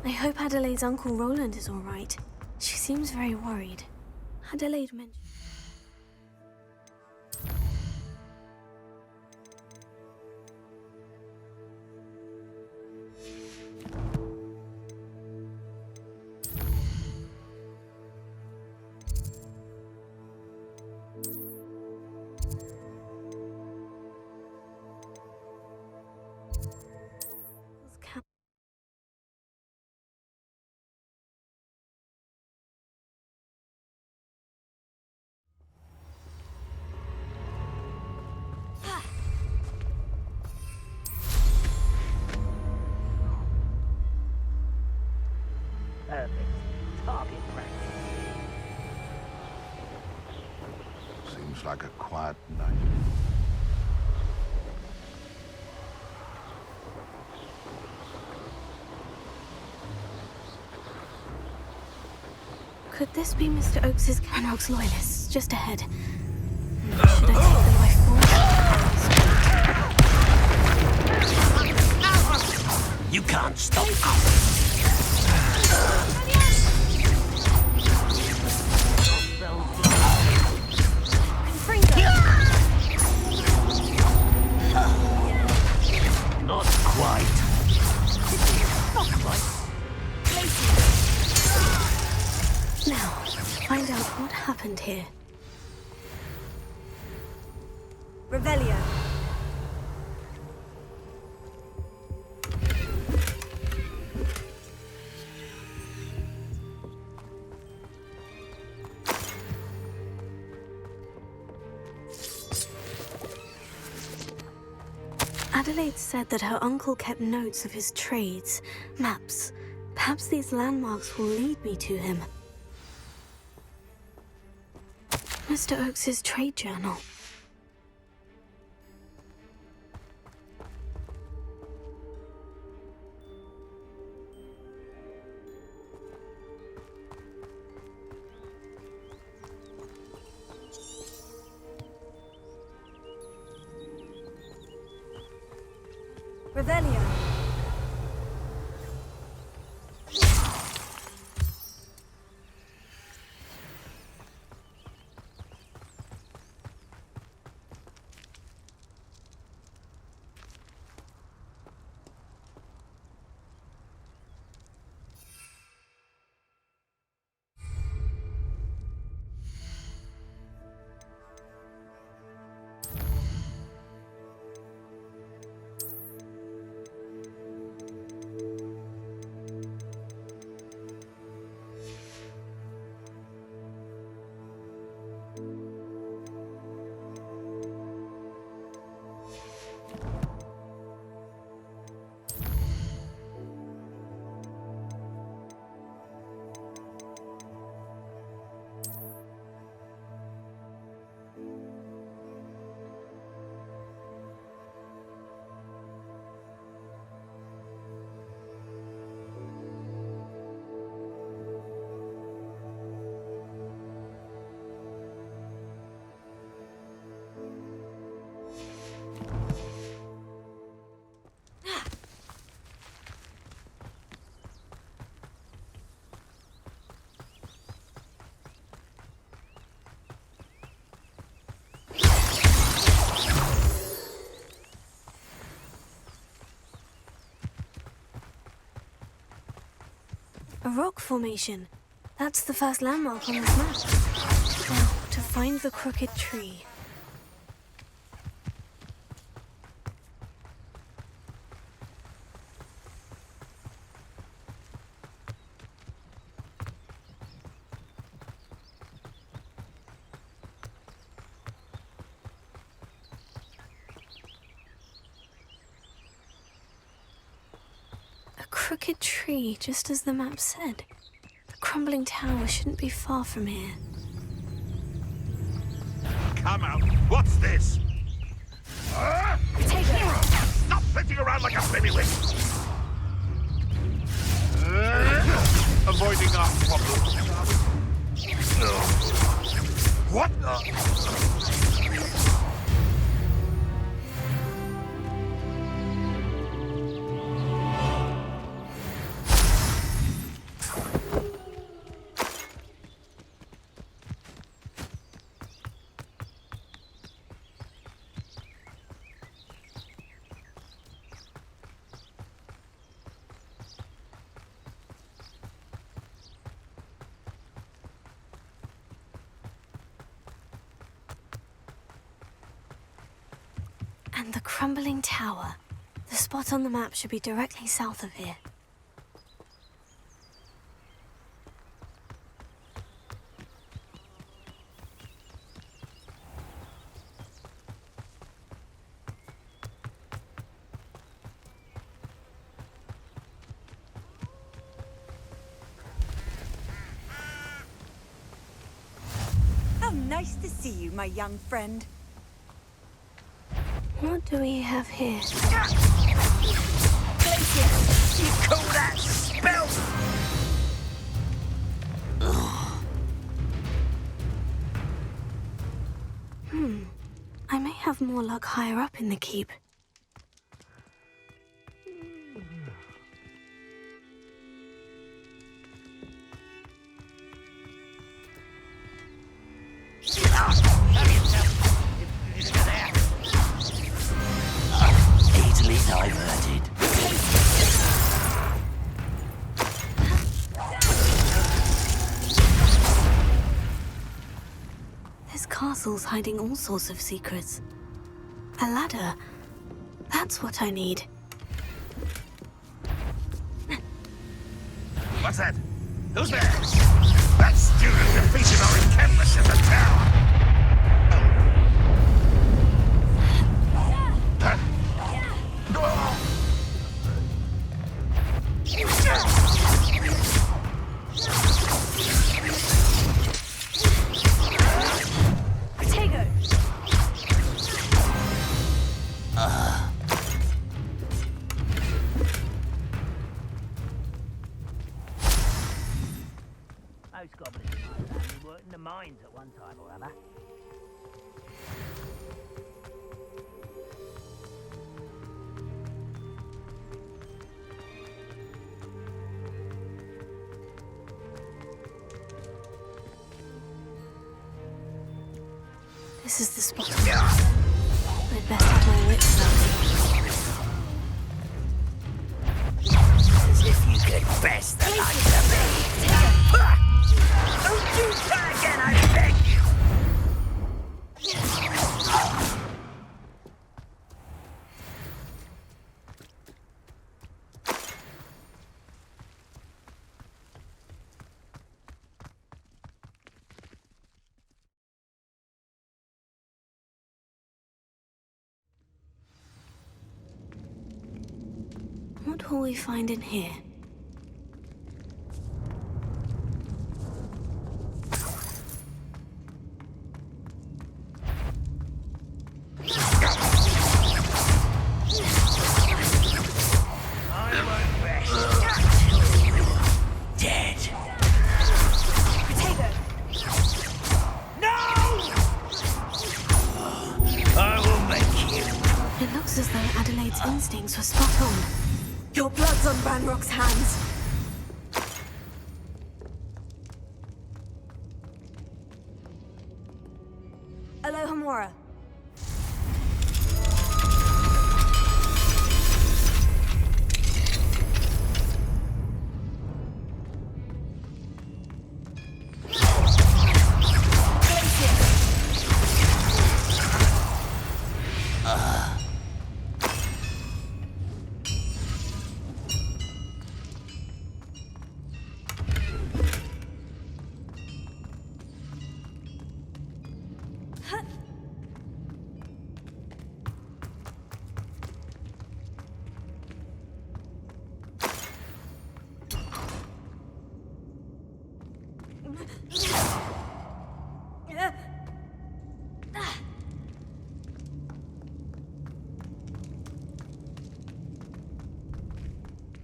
I hope Adelaide's Uncle Roland is all right. She seems very worried. Adelaide mentioned... Perfect. Target practice. Seems like a quiet night. Could this be Mr. Oakes's Ranrock's loyalists just ahead? Should I take them by force? You can't stop us. Not quite. Not quite. Now, find out what happened here. Revelio. Adelaide said that her uncle kept notes of his trades, maps. Perhaps these landmarks will lead me to him. Mr. Oakes's trade journal. Revelio. A rock formation. That's the first landmark on this map. Now, to find the crooked tree. Crooked tree, just as the map said. The crumbling tower shouldn't be far from here. Come out! What's this? Take it! Stop flitting around like a flemmywit! Avoiding our problems. What? And the crumbling tower. The spot on the map should be directly south of here. How nice to see you, my young friend. What do we have here? You call that spell? I may have more luck higher up in the keep. Easily diverted. This castle's hiding all sorts of secrets. A ladder. That's what I need. What's that? Who's there? That student defeated our encampment in the tower. Potato! Most goblins in my family worked in the mines at one time or other. This is the spot. I'd best have my wits about me. As if you could best the likes of me. Don't you try again, I beg you! What will we find in here? Dead. Potato! No! I will make you. It looks as though Adelaide's instincts were spot on. Your blood's on Ranrock's hands. Alohomora.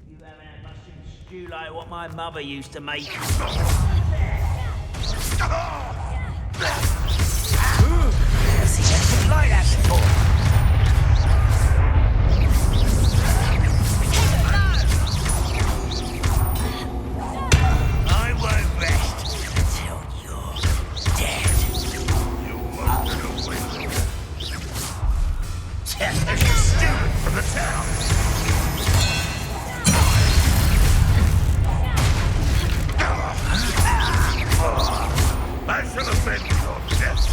You haven't had mushroom stew like what my mother used to make. See, that's what like that before. I won't rest until you're dead. You won't get away with it. There's a student from the town. I shall avenge your death.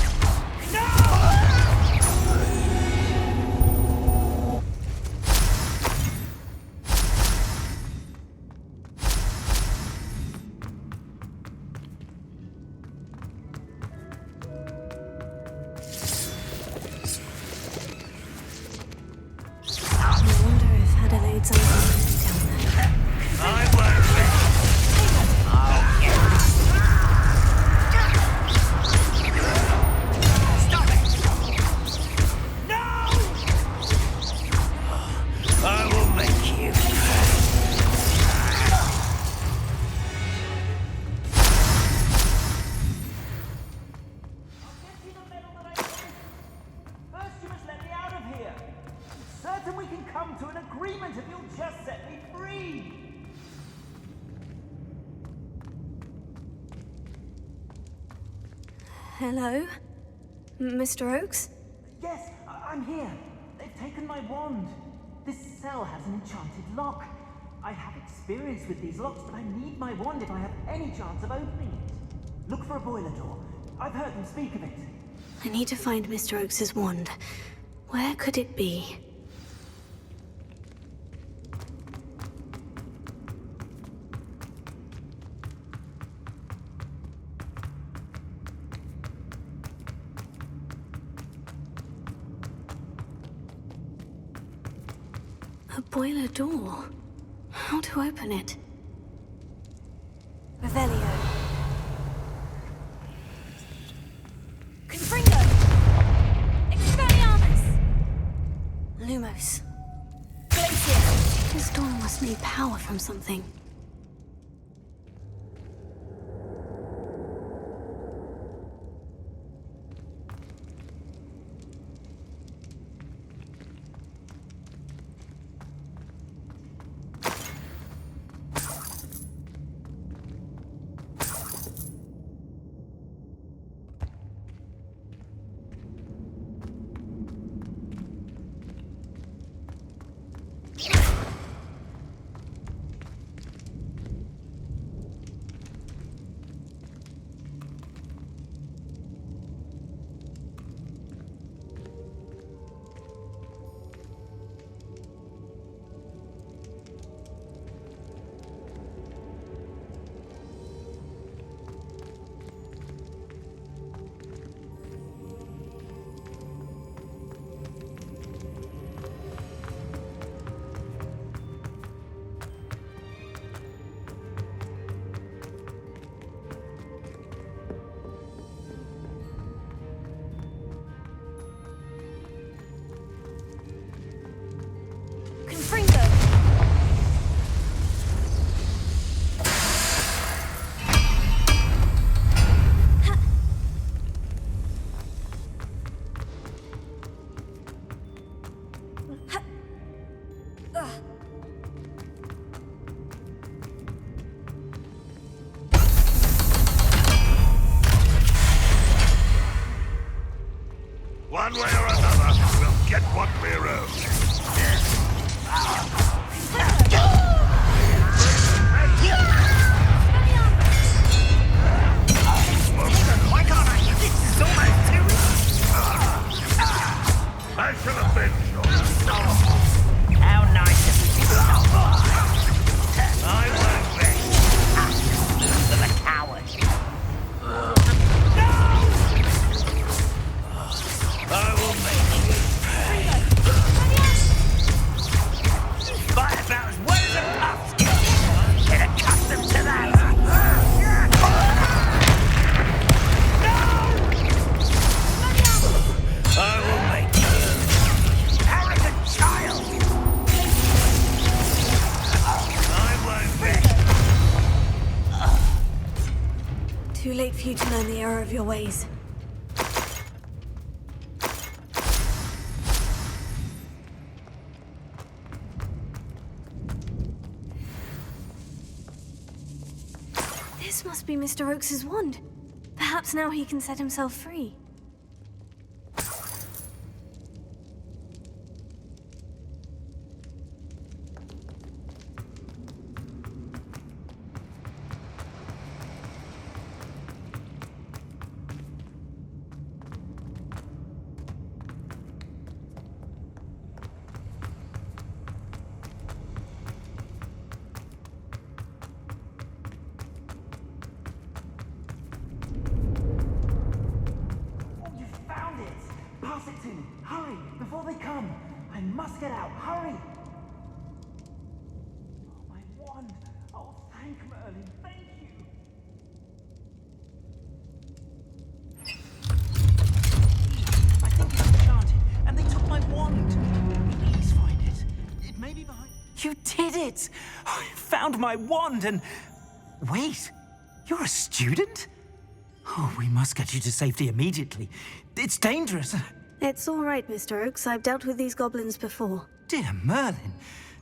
I wonder if Adelaide's uncle is down there. I won't rest. I'll get Stop it! No! I will make you. First, you must let me out of here. I'm certain we can come to an agreement if you'll just set me free. Hello? Mr. Oakes? Yes, I'm here. They've taken my wand. This cell has an enchanted lock. I have experience with these locks, but I need my wand if I have any chance of opening it. Look for a boiler door. I've heard them speak of it. I need to find Mr. Oakes' wand. Where could it be? A boiler door. How to open it? Revelio. Confringo! Expelliarmus! Lumos. Glacier! This door must need power from something. late for you to learn the error of your ways. This must be Mr. Oakes's wand. Perhaps now he can set himself free. Hurry, before they come! I must get out, hurry! Oh, my wand! Oh, thank Merlin, thank you! I think it's enchanted, and they took my wand! Please find it. It may be behind... You did it! I found my wand and... Wait, you're a student? Oh, we must get you to safety immediately. It's dangerous. It's all right, Mr. Oakes. I've dealt with these goblins before. Dear Merlin,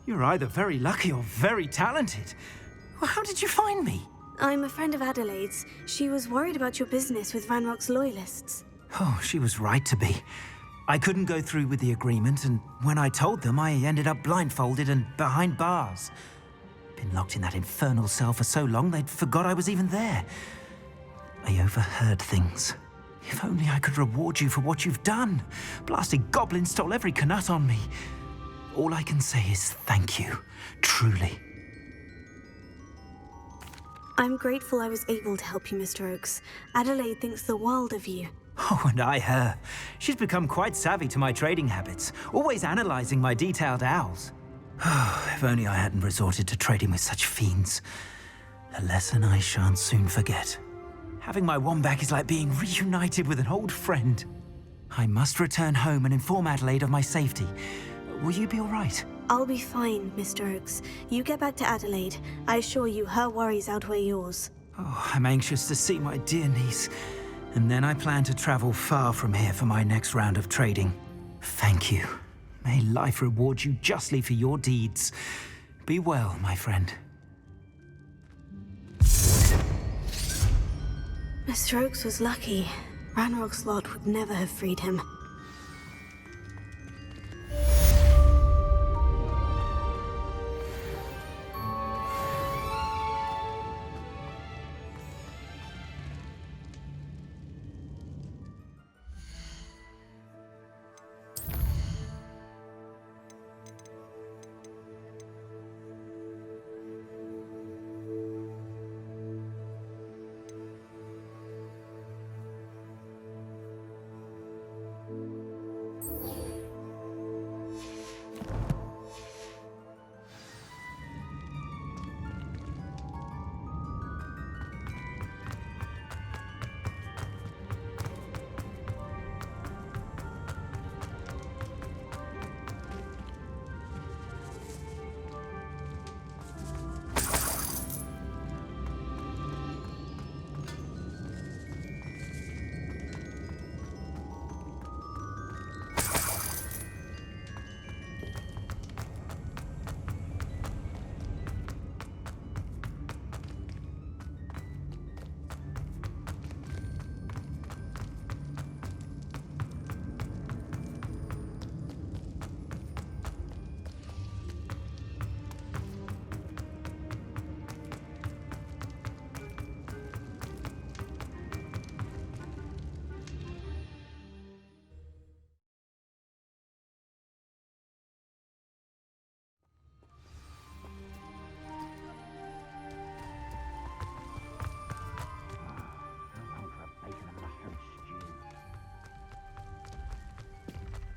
you're either very lucky or very talented. Well, how did you find me? I'm a friend of Adelaide's. She was worried about your business with Ranrock's loyalists. Oh, she was right to be. I couldn't go through with the agreement, and when I told them, I ended up blindfolded and behind bars. Been locked in that infernal cell for so long, they'd forgot I was even there. I overheard things. If only I could reward you for what you've done. Blasted goblins stole every Knut on me. All I can say is thank you, truly. I'm grateful I was able to help you, Mr. Oakes. Adelaide thinks the world of you. Oh, and I her. She's become quite savvy to my trading habits, always analyzing my detailed owls. If only I hadn't resorted to trading with such fiends. A lesson I shan't soon forget. Having my wand back is like being reunited with an old friend. I must return home and inform Adelaide of my safety. Will you be all right? I'll be fine, Mr. Oakes. You get back to Adelaide. I assure you, her worries outweigh yours. Oh, I'm anxious to see my dear niece. And then I plan to travel far from here for my next round of trading. Thank you. May life reward you justly for your deeds. Be well, my friend. Mr. Oakes was lucky. Ranrock's lot would never have freed him.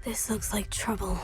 This looks like trouble.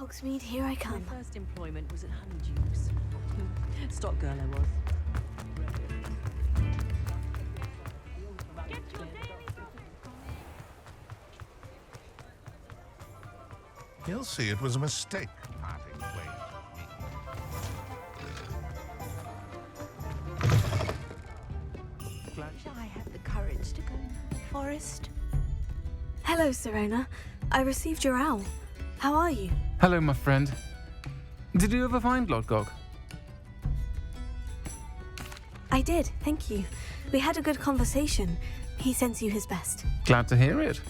Hogsmeade, here I come. My first employment was at Honeydew's. Stock girl I was. He'll see it was a mistake, parting ways with me. I have the courage to go into the forest. Hello, Serona. I received your owl. How are you? Hello, my friend. Did you ever find Lodgok? I did, thank you. We had a good conversation. He sends you his best. Glad to hear it.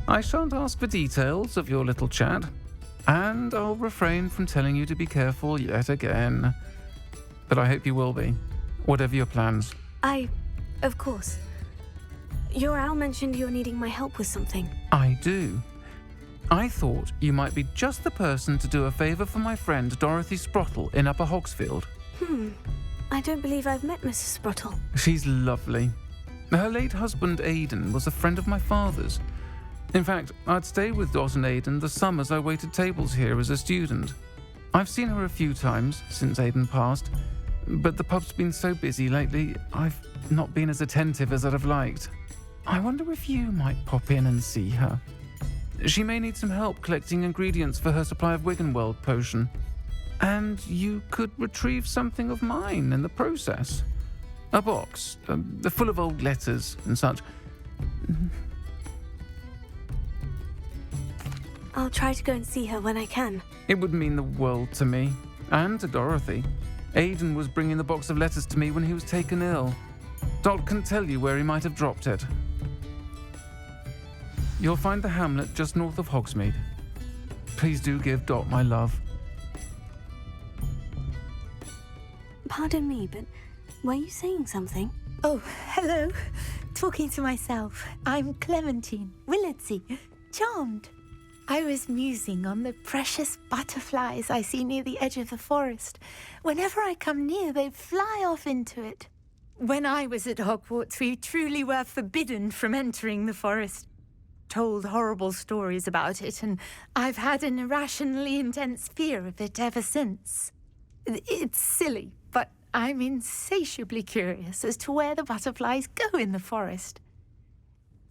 I shan't ask for details of your little chat, and I'll refrain from telling you to be careful yet again. But I hope you will be, whatever your plans. Of course. Your owl mentioned you're needing my help with something. I do. I thought you might be just the person to do a favour for my friend Dorothy Sprottle in Upper Hogsfield. I don't believe I've met Mrs. Sprottle. She's lovely. Her late husband Aidan was a friend of my father's. In fact, I'd stayed with Dot and Aidan the summers I waited tables here as a student. I've seen her a few times since Aidan passed, but the pub's been so busy lately, I've not been as attentive as I'd have liked. I wonder if you might pop in and see her. She may need some help collecting ingredients for her supply of Wiggenweld potion. And you could retrieve something of mine in the process. A box, full of old letters and such. I'll try to go and see her when I can. It would mean the world to me, and to Dorothy. Aidan was bringing the box of letters to me when he was taken ill. Dot can tell you where he might have dropped it. You'll find the hamlet just north of Hogsmeade. Please do give Dot my love. Pardon me, but were you saying something? Oh, hello. Talking to myself. I'm Clementine Willardsey. Charmed. I was musing on the precious butterflies I see near the edge of the forest. Whenever I come near, they fly off into it. When I was at Hogwarts, we truly were forbidden from entering the forest. Told horrible stories about it, and I've had an irrationally intense fear of it ever since. It's silly, but I'm insatiably curious as to where the butterflies go in the forest.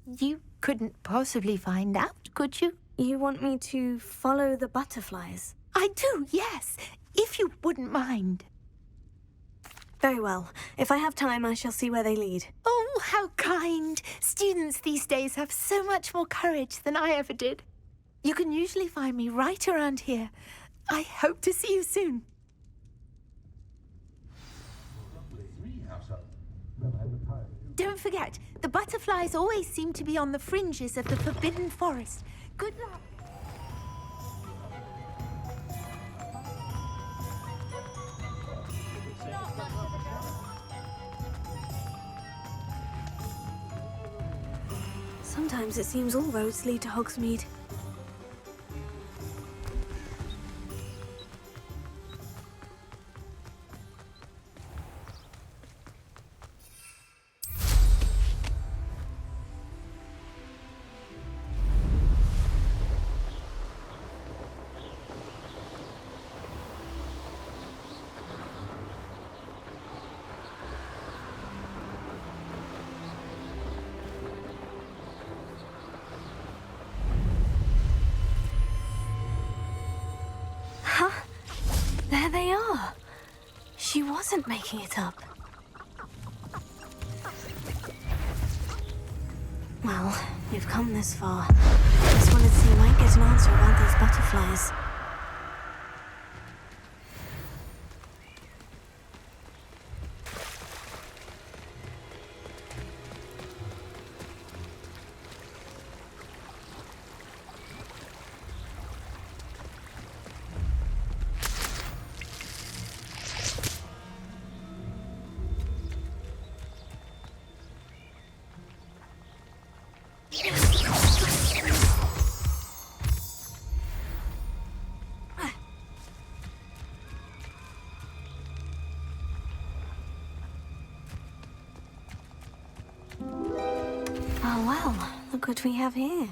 You couldn't possibly find out, could you? You want me to follow the butterflies? I do, yes, if you wouldn't mind. Very well. If I have time, I shall see where they lead. Oh, how kind. Students these days have so much more courage than I ever did. You can usually find me right around here. I hope to see you soon. Don't forget, the butterflies always seem to be on the fringes of the Forbidden Forest. Good luck. Sometimes it seems all roads lead to Hogsmeade. There they are. She wasn't making it up. Well, we've come this far. Just wanted to see if I might get an answer about those butterflies. Oh, well, look what we have here.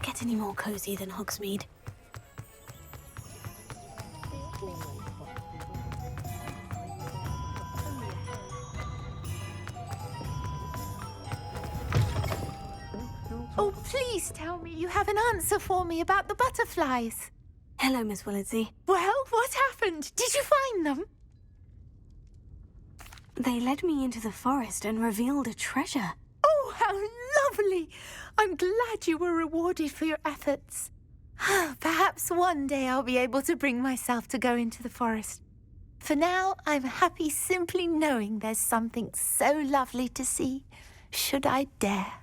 get any more cozy than Hogsmeade. Oh, please tell me you have an answer for me about the butterflies. Hello, Miss Willardsey. Well, what happened? Did you find them? They led me into the forest and revealed a treasure. Oh, how lovely! I'm glad you were rewarded for your efforts. Perhaps one day I'll be able to bring myself to go into the forest. For now, I'm happy simply knowing there's something so lovely to see, should I dare.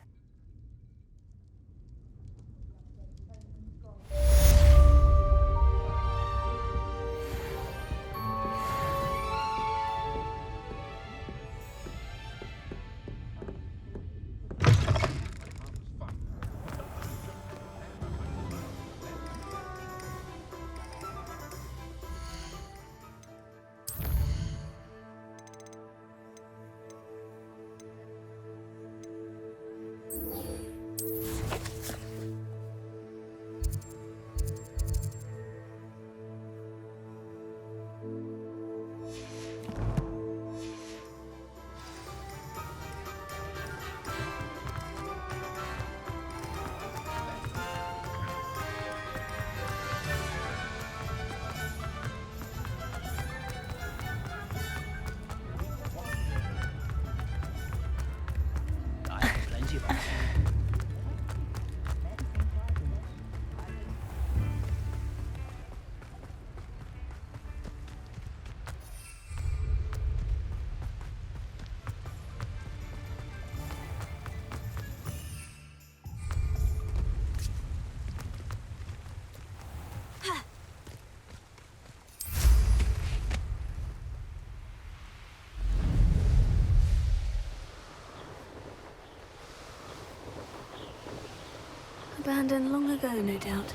Abandoned long ago, no doubt.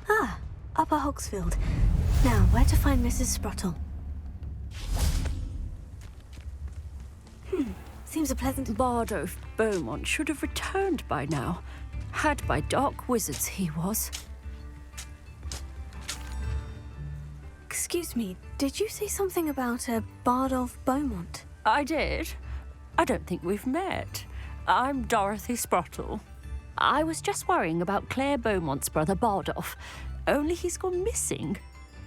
Ah, Upper Hogsfield. Now, where to find Mrs. Sprottle? Seems a pleasant... Bardolph Beaumont should have returned by now. Had by dark wizards, he was. Excuse me, did you say something about a Bardolph Beaumont? I did. I don't think we've met. I'm Dorothy Sprottle. I was just worrying about Claire Beaumont's brother Bardolph, only he's gone missing.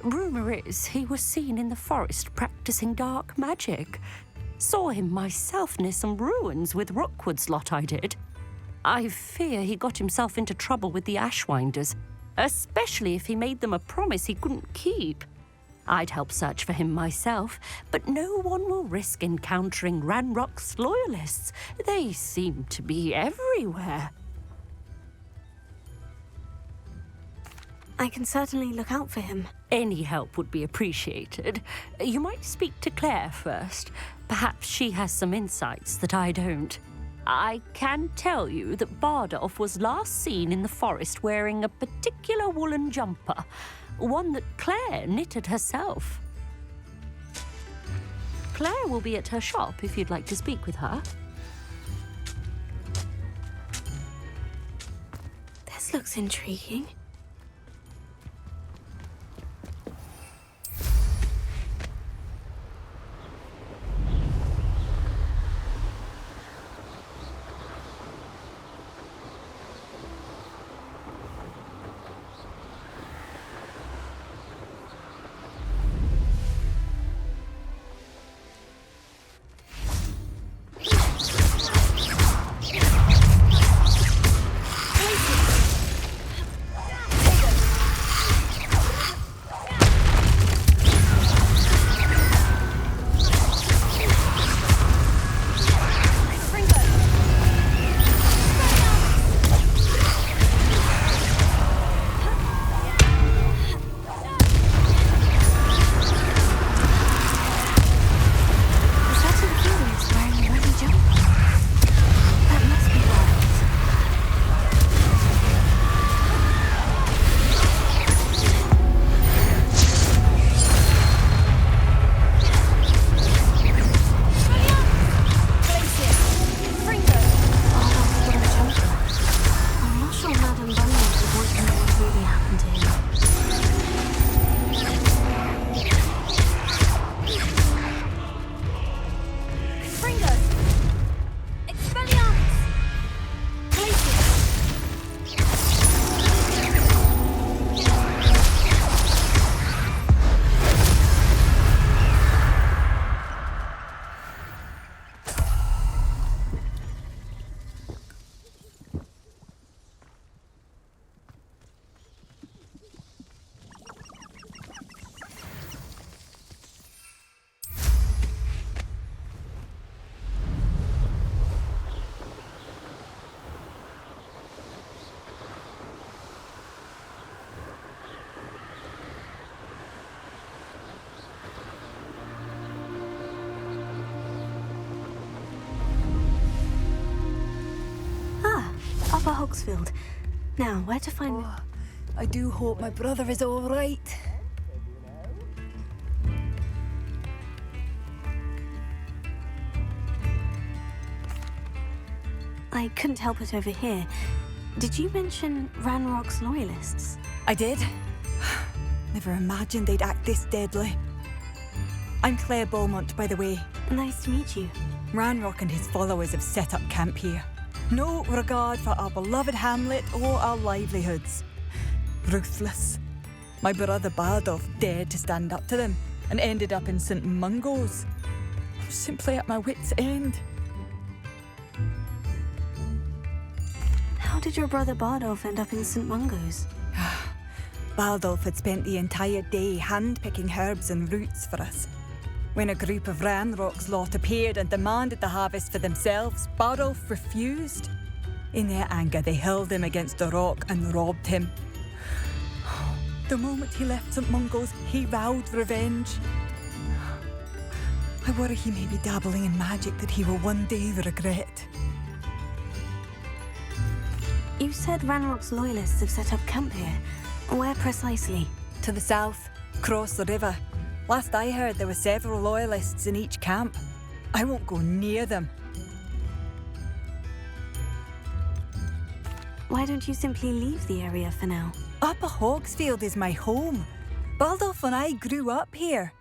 Rumour is he was seen in the forest practicing dark magic. Saw him myself near some ruins with Rookwood's lot I did. I fear he got himself into trouble with the Ashwinders, especially if he made them a promise he couldn't keep. I'd help search for him myself, but no one will risk encountering Ranrock's loyalists. They seem to be everywhere. I can certainly look out for him. Any help would be appreciated. You might speak to Claire first. Perhaps she has some insights that I don't. I can tell you that Bardolph was last seen in the forest wearing a particular woolen jumper, one that Claire knitted herself. Claire will be at her shop if you'd like to speak with her. This looks intriguing. for Hogsfield. Now, where to find... Oh, I do hope my brother is all right. I couldn't help it over here. Did you mention Ranrock's loyalists? I did. Never imagined they'd act this deadly. I'm Claire Beaumont, by the way. Nice to meet you. Ranrock and his followers have set up camp here. No regard for our beloved hamlet or our livelihoods. Ruthless. My brother Bardolph dared to stand up to them and ended up in St. Mungo's. I'm simply at my wit's end. How did your brother Bardolph end up in St. Mungo's? Bardolph had spent the entire day hand-picking herbs and roots for us. When a group of Ranrock's lot appeared and demanded the harvest for themselves, Bardolph refused. In their anger, they hurled him against a rock and robbed him. The moment he left St. Mungo's, he vowed revenge. I worry he may be dabbling in magic that he will one day regret. You said Ranrock's loyalists have set up camp here. Where precisely? To the south, across the river. Last I heard, there were several loyalists in each camp. I won't go near them. Why don't you simply leave the area for now? Upper Hogsfield is my home. Bardolph and I grew up here.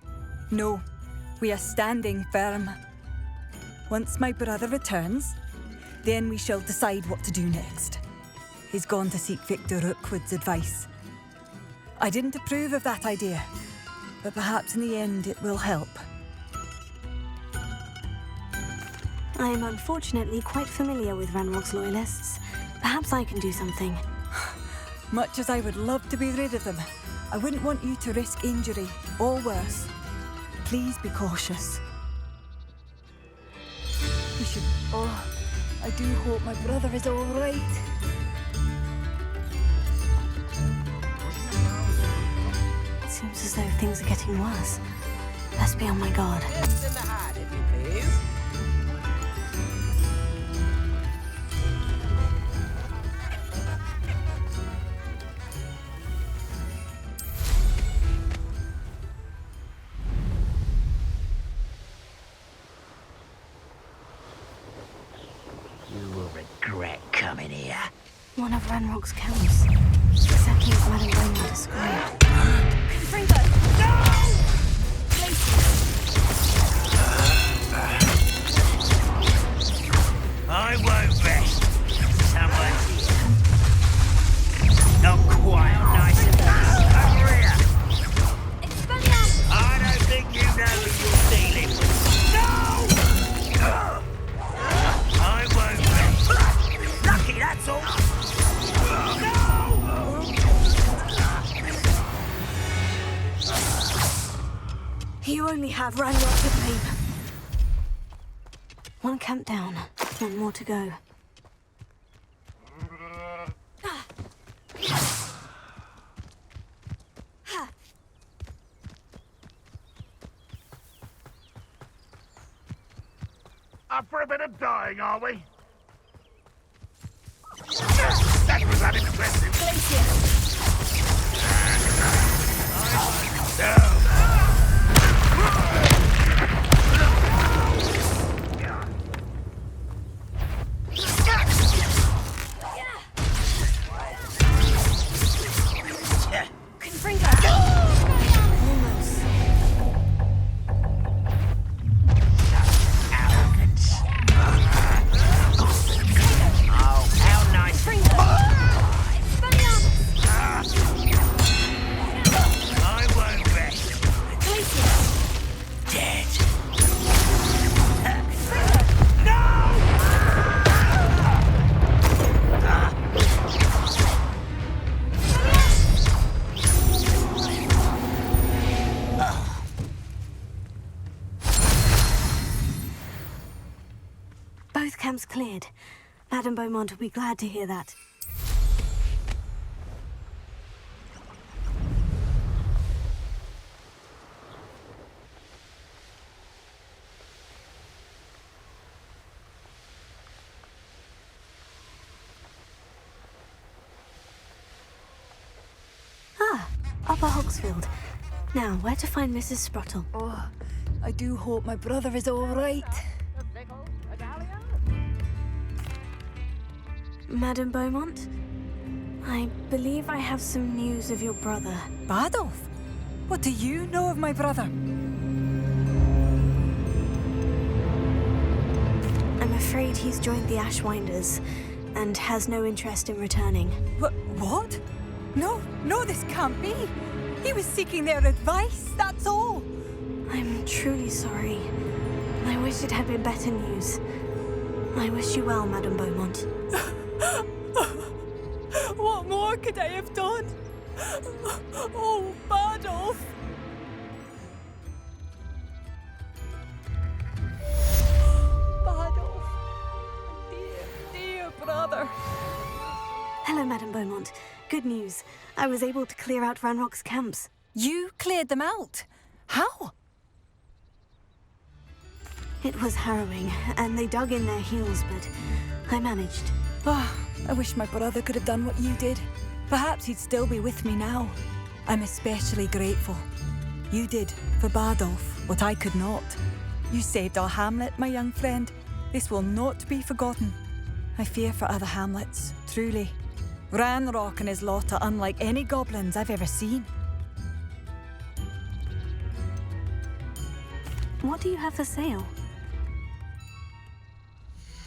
No, we are standing firm. Once my brother returns, then we shall decide what to do next. He's gone to seek Victor Rookwood's advice. I didn't approve of that idea, but perhaps in the end it will help. I am unfortunately quite familiar with Ranrock's loyalists. Perhaps I can do something. Much as I would love to be rid of them, I wouldn't want you to risk injury, or worse. Please be cautious. We should... Oh, I do hope my brother is all right. It seems as though things are getting worse. Best be on my guard. You will regret coming here. One of Ranrock's camps. Exactly as Madame Beaumont described. Confringo! No! I won't rest. Someone's here. Not quite nice and over here. I don't think you know who you're dealing with. No! I won't rest. Lucky, that's all. You only have Ranrock to blame. One camp down, one more to go. Up for a bit of dying, are we? That was unimpressive. Both camps cleared. Madame Beaumont will be glad to hear that. Upper Hogsfield. Now, where to find Mrs. Sprottle? Oh, I do hope my brother is all right. Madame Beaumont? I believe I have some news of your brother. Badolf? What do you know of my brother? I'm afraid he's joined the Ashwinders and has no interest in returning. What? No, this can't be. He was seeking their advice, that's all. I'm truly sorry. I wish it had been better news. I wish you well, Madame Beaumont. What more could I have done? Oh, Badolf! Badolf, dear brother. Hello, Madame Beaumont. Good news. I was able to clear out Ranrock's camps. You cleared them out? How? It was harrowing, and they dug in their heels, but I managed. I wish my brother could have done what you did. Perhaps he'd still be with me now. I'm especially grateful. You did, for Badolf, what I could not. You saved our hamlet, my young friend. This will not be forgotten. I fear for other hamlets, truly. Ranrock and his lot are unlike any goblins I've ever seen. What do you have for sale?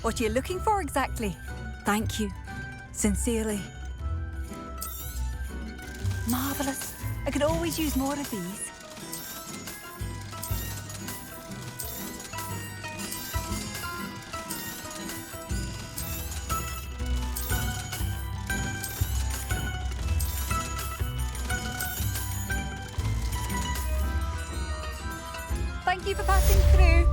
What are you looking for exactly? Thank you. Sincerely. Marvellous. I could always use more of these. Thank you for passing through.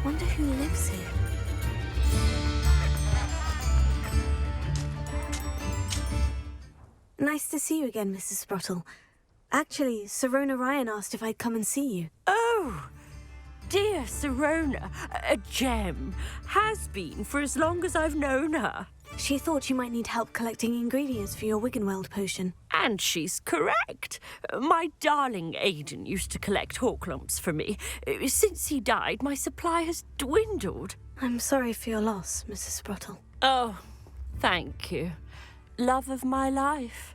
Wonder who lives here. Nice to see you again, Mrs. Sprottle. Actually, Sirona Ryan asked if I'd come and see you. Oh, dear Sirona, a gem. Has been for as long as I've known her. She thought you might need help collecting ingredients for your Wiggenweld potion. And she's correct. My darling Aidan used to collect hawk lumps for me. Since he died, my supply has dwindled. I'm sorry for your loss, Mrs. Sprottle. Oh, thank you. Love of my life.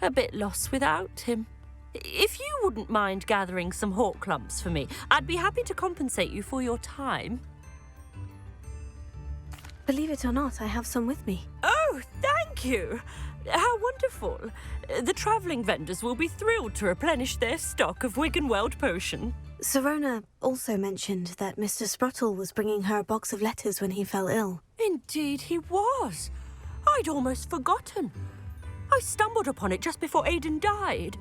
A bit lost without him. If you wouldn't mind gathering some hawk lumps for me, I'd be happy to compensate you for your time. Believe it or not, I have some with me. Oh, thank you. How wonderful. The travelling vendors will be thrilled to replenish their stock of Wiggenweld potion. Sirona also mentioned that Mr. Sprottle was bringing her a box of letters when he fell ill. Indeed he was. I'd almost forgotten. I stumbled upon it just before Aidan died.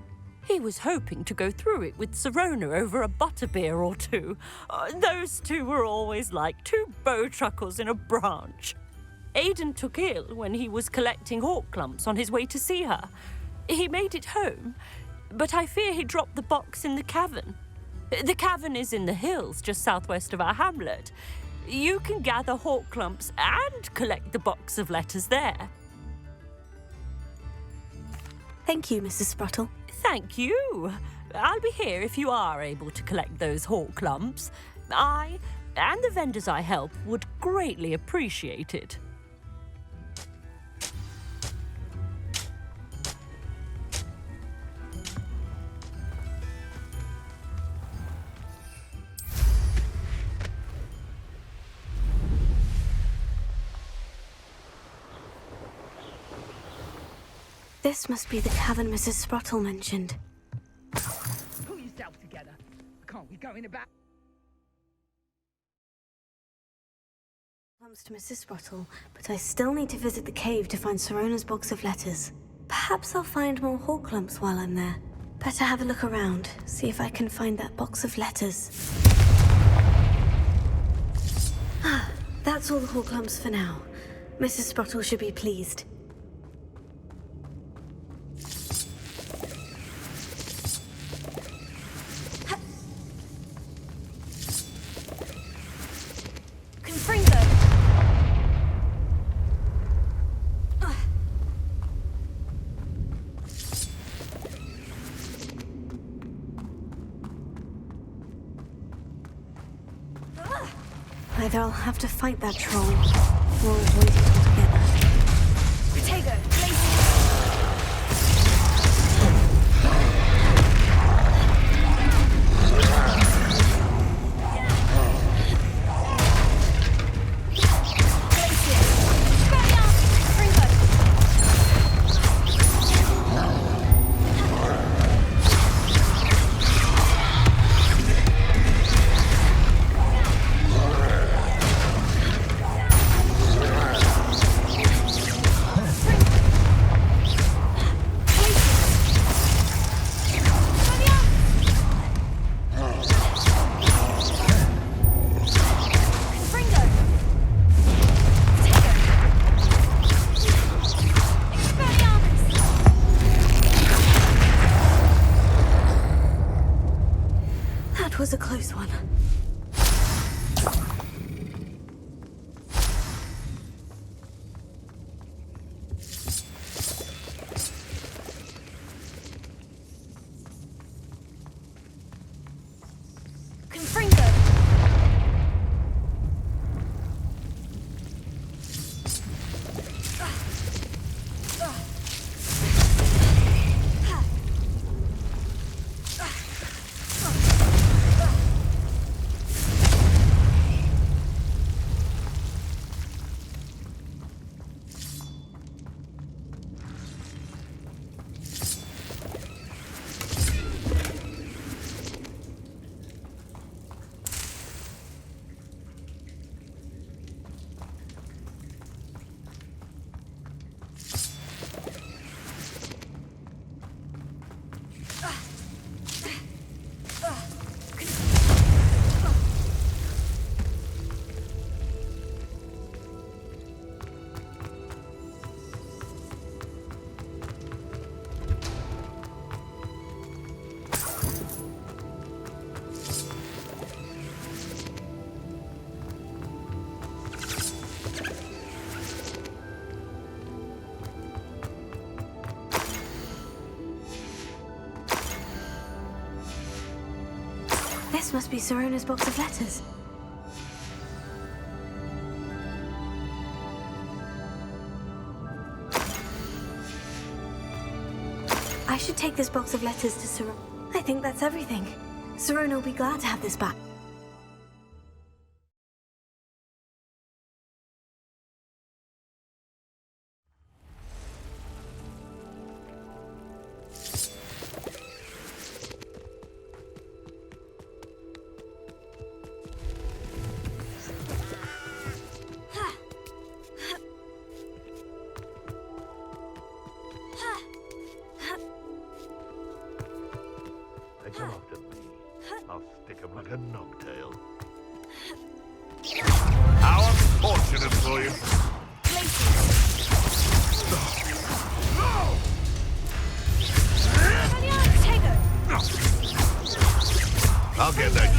He was hoping to go through it with Sirona over a butterbeer or two. Those two were always like two bowtruckles in a branch. Aidan took ill when he was collecting hawk clumps on his way to see her. He made it home, but I fear he dropped the box in the cavern. The cavern is in the hills just southwest of our hamlet. You can gather hawk clumps and collect the box of letters there. Thank you, Mrs. Sprottle. Thank you. I'll be here if you are able to collect those hawk lumps. I and the vendors I help would greatly appreciate it. This must be the cavern Mrs. Sprottle mentioned. Pull yourself together. Can't we go in about... Comes to Mrs. Sprottle, but I still need to visit the cave to find Sirona's box of letters. Perhaps I'll find more Horklumps while I'm there. Better have a look around, see if I can find that box of letters. That's all the Horklumps for now. Mrs. Sprottle should be pleased. Either I'll have to fight that troll, or avoid it altogether. Protego, That was a close one. This must be Sirona's box of letters. I should take this box of letters to Sirona. I think that's everything. Sirona will be glad to have this back. Take them after me. I'll stick them like a knocktail. How unfortunate for you. I'll get that.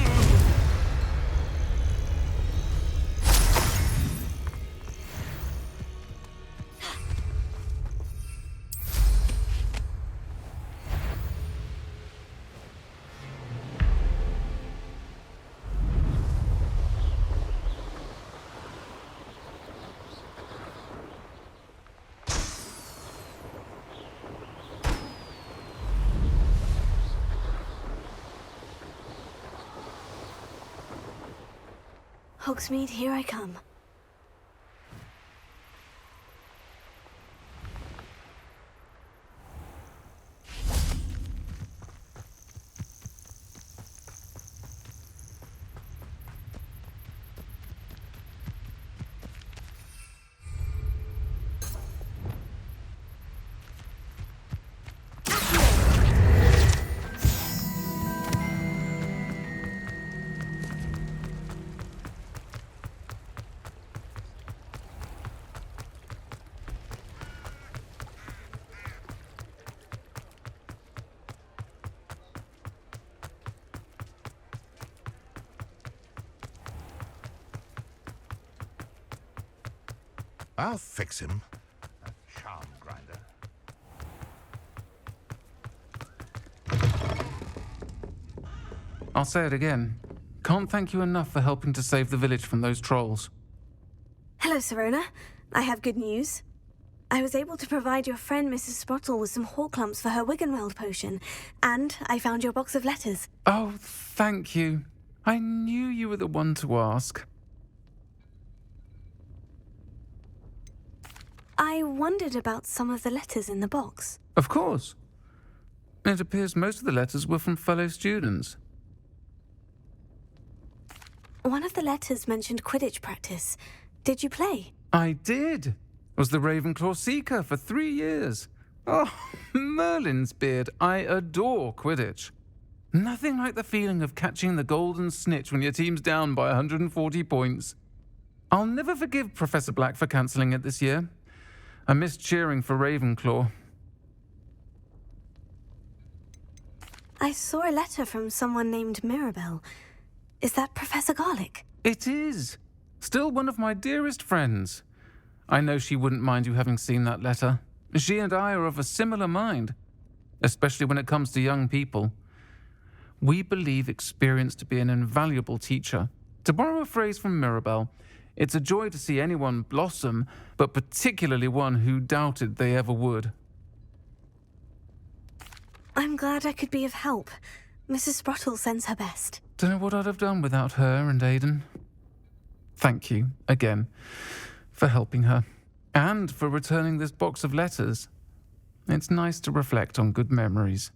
Hogsmeade, here I come. I'll fix him. A charm grinder. I'll say it again. Can't thank you enough for helping to save the village from those trolls. Hello, Serona. I have good news. I was able to provide your friend Mrs. Sprottle with some Horklumps for her Wiggenweld potion, and I found your box of letters. Oh, thank you. I knew you were the one to ask. I wondered about some of the letters in the box. Of course. It appears most of the letters were from fellow students. One of the letters mentioned Quidditch practice. Did you play? I did. Was the Ravenclaw Seeker for 3 years. Oh, Merlin's beard. I adore Quidditch. Nothing like the feeling of catching the golden snitch when your team's down by 140 points. I'll never forgive Professor Black for cancelling it this year. I missed cheering for Ravenclaw. I saw a letter from someone named Mirabelle. Is that Professor Garlick? It is. Still one of my dearest friends. I know she wouldn't mind you having seen that letter. She and I are of a similar mind, especially when it comes to young people. We believe experience to be an invaluable teacher. To borrow a phrase from Mirabelle, it's a joy to see anyone blossom, but particularly one who doubted they ever would. I'm glad I could be of help. Mrs. Sprottle sends her best. Don't know what I'd have done without her and Aidan. Thank you, again, for helping her, and for returning this box of letters. It's nice to reflect on good memories.